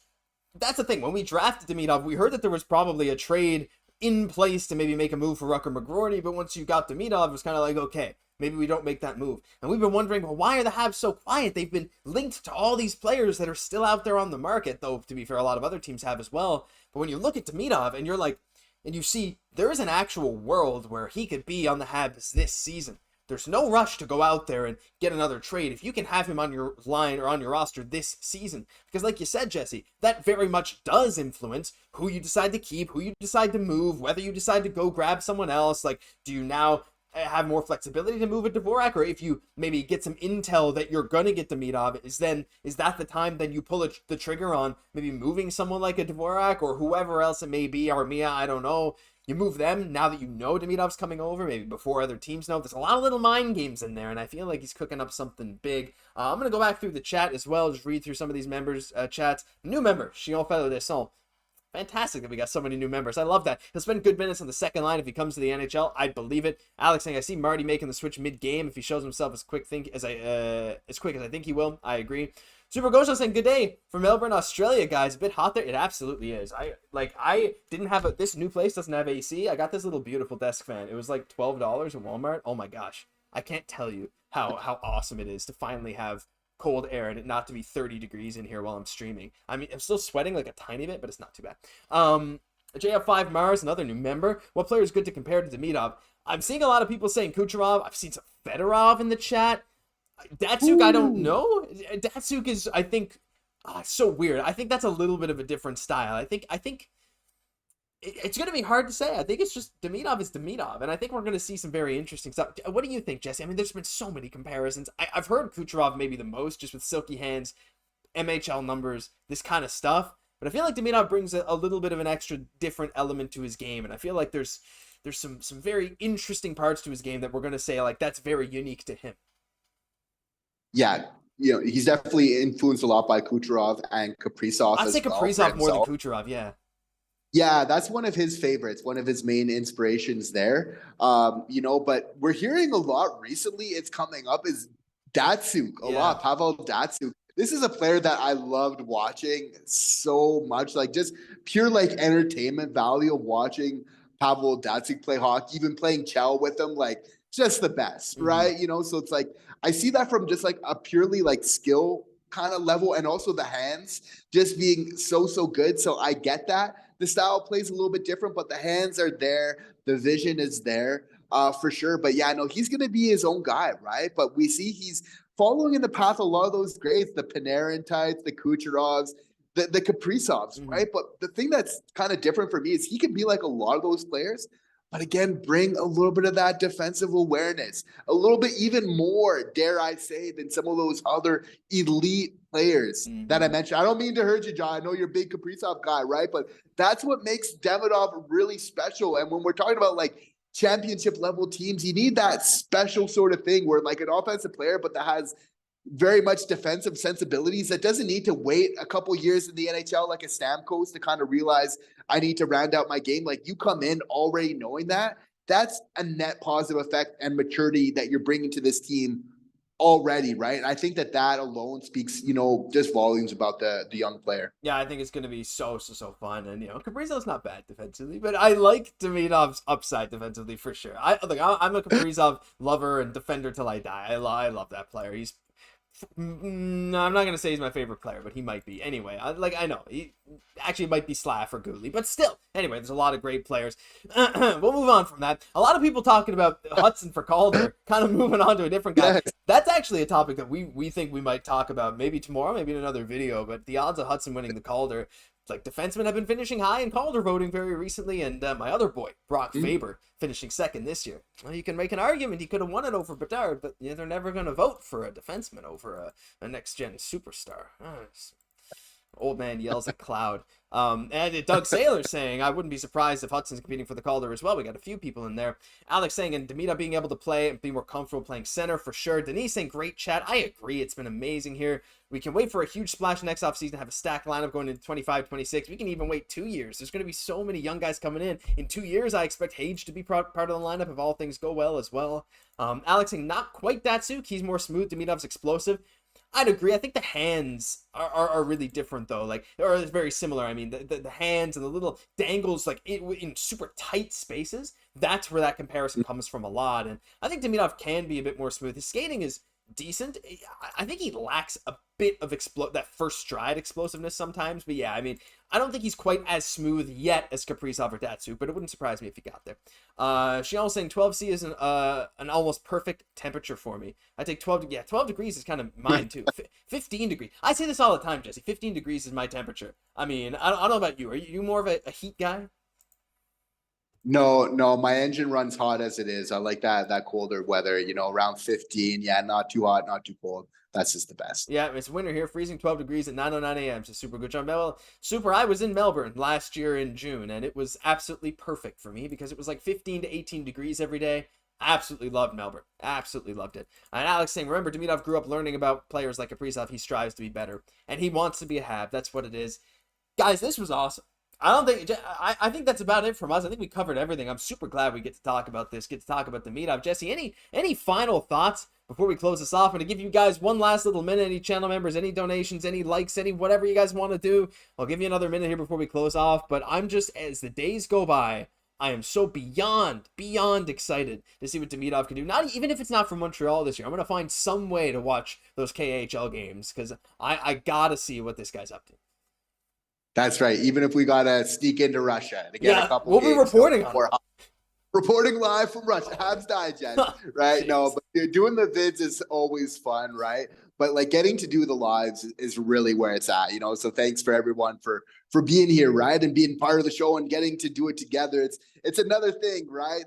that's the thing. When we drafted Demidov, we heard that there was probably a trade in place to maybe make a move for Rucker McGroarty, but once you got Demidov, it was kind of like, okay, maybe we don't make that move. And we've been wondering, well, why are the Habs so quiet? They've been linked to all these players that are still out there on the market, though, to be fair, a lot of other teams have as well. But when you look at Demidov and you're like, and you see there is an actual world where he could be on the Habs this season. There's no rush to go out there and get another trade if you can have him on your line or on your roster this season. Because like you said, Jesse, that very much does influence who you decide to keep, who you decide to move, whether you decide to go grab someone else. Like, do you now have more flexibility to move a Dvorak? Or if you maybe get some intel that you're going to get Demidov, is that the time then you pull the trigger on maybe moving someone like a Dvorak or whoever else it may be, Armia, I don't know. You move them now that you know Demidov's coming over, maybe before other teams know. There's a lot of little mind games in there, and I feel like he's cooking up something big. I'm going to go back through the chat as well, just read through some of these members' chats. New member, Chion Fellow de Son. Fantastic that we got so many new members. I love that. He'll spend good minutes on the second line if he comes to the NHL. I'd believe it. Alex saying, I see Marty making the switch mid-game if he shows himself as quick as I think he will. I agree. Super Gojo saying, good day from Melbourne, Australia, guys. A bit hot there. It absolutely is. I didn't have this new place doesn't have AC. I got this little beautiful desk fan. It was like $12 at Walmart. Oh my gosh. I can't tell you how awesome it is to finally have cold air and it not to be 30 degrees in here while I'm streaming. I mean, I'm still sweating like a tiny bit, but it's not too bad. JF5 Mars, another new member. What player is good to compare to Demidov? I'm seeing a lot of people saying Kucherov. I've seen some Fedorov in the chat. Datsuk, I don't know. Datsuk is, I think, so weird. I think that's a little bit of a different style. I think it's going to be hard to say. I think it's just Demidov is Demidov, and I think we're going to see some very interesting stuff. What do you think, Jesse? I mean, there's been so many comparisons. I've heard Kucherov maybe the most, just with silky hands, MHL numbers, this kind of stuff. But I feel like Demidov brings a little bit of an extra different element to his game, and I feel like there's some very interesting parts to his game that we're going to say, like, that's very unique to him. Yeah, he's definitely influenced a lot by Kucherov and Kaprizov. I'd say Kaprizov more than Kucherov, yeah. Yeah, that's one of his favorites, one of his main inspirations there. But we're hearing a lot recently, it's coming up, is Datsuk a lot, Pavel Datsuk. This is a player that I loved watching so much, like just pure like entertainment value of watching Pavel Datsuk play hockey, even playing Chow with him, like just the best, right? So it's like, I see that from just like a purely like skill kind of level, and also the hands just being so good. So I get that the style plays a little bit different, but the hands are there, the vision is there for sure. But yeah, no, he's going to be his own guy, right? But we see he's following in the path of a lot of those greats, the Panarin types, the Kucherovs, the Kaprizovs, right? But the thing that's kind of different for me is he can be like a lot of those players, but again, bring a little bit of that defensive awareness, a little bit even more, dare I say, than some of those other elite players that I mentioned. I don't mean to hurt you, John. I know you're a big Kaprizov guy, right? But that's what makes Demidov really special. And when we're talking about like championship level teams, you need that special sort of thing where like an offensive player, but that has very much defensive sensibilities, that doesn't need to wait a couple years in the NHL like a Stamkos to kind of realize I need to round out my game. Like you come in already knowing that, that's a net positive effect and maturity that you're bringing to this team already, right? And I think that alone speaks, just volumes about the young player. Yeah, I think it's going to be so fun. And, Kaprizov's not bad defensively, but I like Demidov's upside defensively for sure. I'm a Kaprizov lover and defender till I die. I love that player. I'm not going to say he's my favorite player, but he might be. Anyway, I know. He actually might be Slaf or Guhle, but still. Anyway, there's a lot of great players. We'll move on from that. A lot of people talking about Hudson for Calder, kind of moving on to a different guy. That's actually a topic that we think we might talk about maybe tomorrow, maybe in another video, but the odds of Hudson winning the Calder, like defensemen have been finishing high in Calder voting very recently, and my other boy, Brock Faber, finishing second this year. Well, you can make an argument he could have won it over Bedard, but they're never going to vote for a defenseman over a next-gen superstar. Old man yells at cloud. And Doug Saylor saying, I wouldn't be surprised if Hudson's competing for the Calder as well. We got a few people in there. Alex saying, and Demidov being able to play and be more comfortable playing center for sure. Denise saying, great chat. I agree. It's been amazing here. We can wait for a huge splash next offseason, have a stacked lineup going into 25-26. We can even wait 2 years. There's going to be so many young guys coming in. In 2 years, I expect Xhekaj to be part of the lineup if all things go well as well. Alex saying, not quite Datsuk. He's more smooth. Demidov's explosive. I'd agree. I think the hands are really different though, or very similar. I mean, the hands and the little dangles in super tight spaces. That's where that comparison comes from a lot. And I think Demidov can be a bit more smooth. His skating is decent. I think he lacks a bit of that first stride explosiveness sometimes. But yeah, I mean, I don't think he's quite as smooth yet as Kaprizov or Datsuk, but it wouldn't surprise me if he got there. She also saying 12C is an almost perfect temperature for me. I take 12 degrees is kind of mine too. 15 degrees. I say this all the time, Jesse. 15 degrees is my temperature. I mean, I don't know about you. Are you more of a heat guy? No, my engine runs hot as it is. I like that colder weather, around 15. Yeah, not too hot, not too cold. That's just the best. Yeah, it's winter here, freezing 12 degrees at 9:09 a.m. So super good job. Well, super. I was in Melbourne last year in June, and it was absolutely perfect for me because it was like 15 to 18 degrees every day. Absolutely loved Melbourne. Absolutely loved it. And Alex saying, remember, Demidov grew up learning about players like Kaprizov. He strives to be better, and he wants to be a Hab. That's what it is. Guys, this was awesome. I think that's about it from us. I think we covered everything. I'm super glad we get to talk about this, get to talk about Demidov. Jesse, any final thoughts before we close this off? And to give you guys one last little minute, any channel members, any donations, any likes, any whatever you guys want to do, I'll give you another minute here before we close off. But I'm just, as the days go by, I am so beyond excited to see what Demidov can do. Not even if it's not from Montreal this year. I'm going to find some way to watch those KHL games because I got to see what this guy's up to. That's right. Even if we got to sneak into Russia to get a couple we'll be reporting on it. Reporting live from Russia. Habs Digest, right? No, but doing the vids is always fun, right? But getting to do the lives is really where it's at, So thanks for everyone for being here, right? And being part of the show and getting to do it together. It's another thing, right?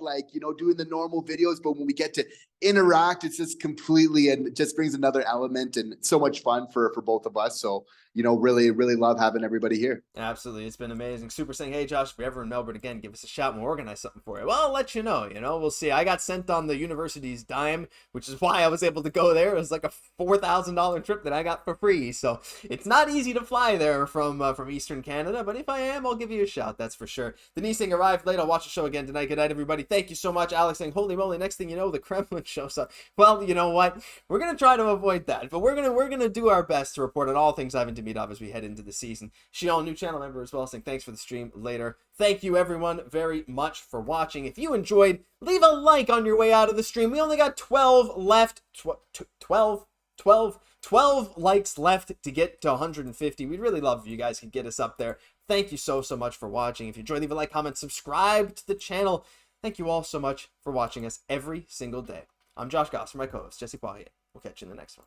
Doing the normal videos, but when we get to interact, it's just completely, and it just brings another element and so much fun for both of us. So, really, really love having everybody here. Absolutely. It's been amazing. Super saying, hey, Josh, if you're ever in Melbourne again, give us a shout and we'll organize something for you. Well, I'll let you know, we'll see. I got sent on the university's dime, which is why I was able to go there. It was like a $4,000 trip that I got for free. So it's not easy to fly there from Eastern Canada, but if I am, I'll give you a shout. That's for sure. Denise saying, arrived late. I'll watch the show again tonight. Good night, everybody. Thank you so much. Alex saying, holy moly, next thing you know, the Kremlin shows up. Well, you know what? We're going to try to avoid that, but we're going to do our best to report on all things Ivan Demidov as we head into the season. Shion, new channel member as well, saying thanks for the stream later. Thank you everyone very much for watching. If you enjoyed, leave a like on your way out of the stream. We only got 12 left. 12 12 likes left to get to 150. We'd really love if you guys could get us up there. Thank you so much for watching. If you enjoyed, leave a like, comment, subscribe to the channel. Thank you all so much for watching us every single day. I'm Josh Gosse, for my co-host Jesse Poirier. We'll catch you in the next one.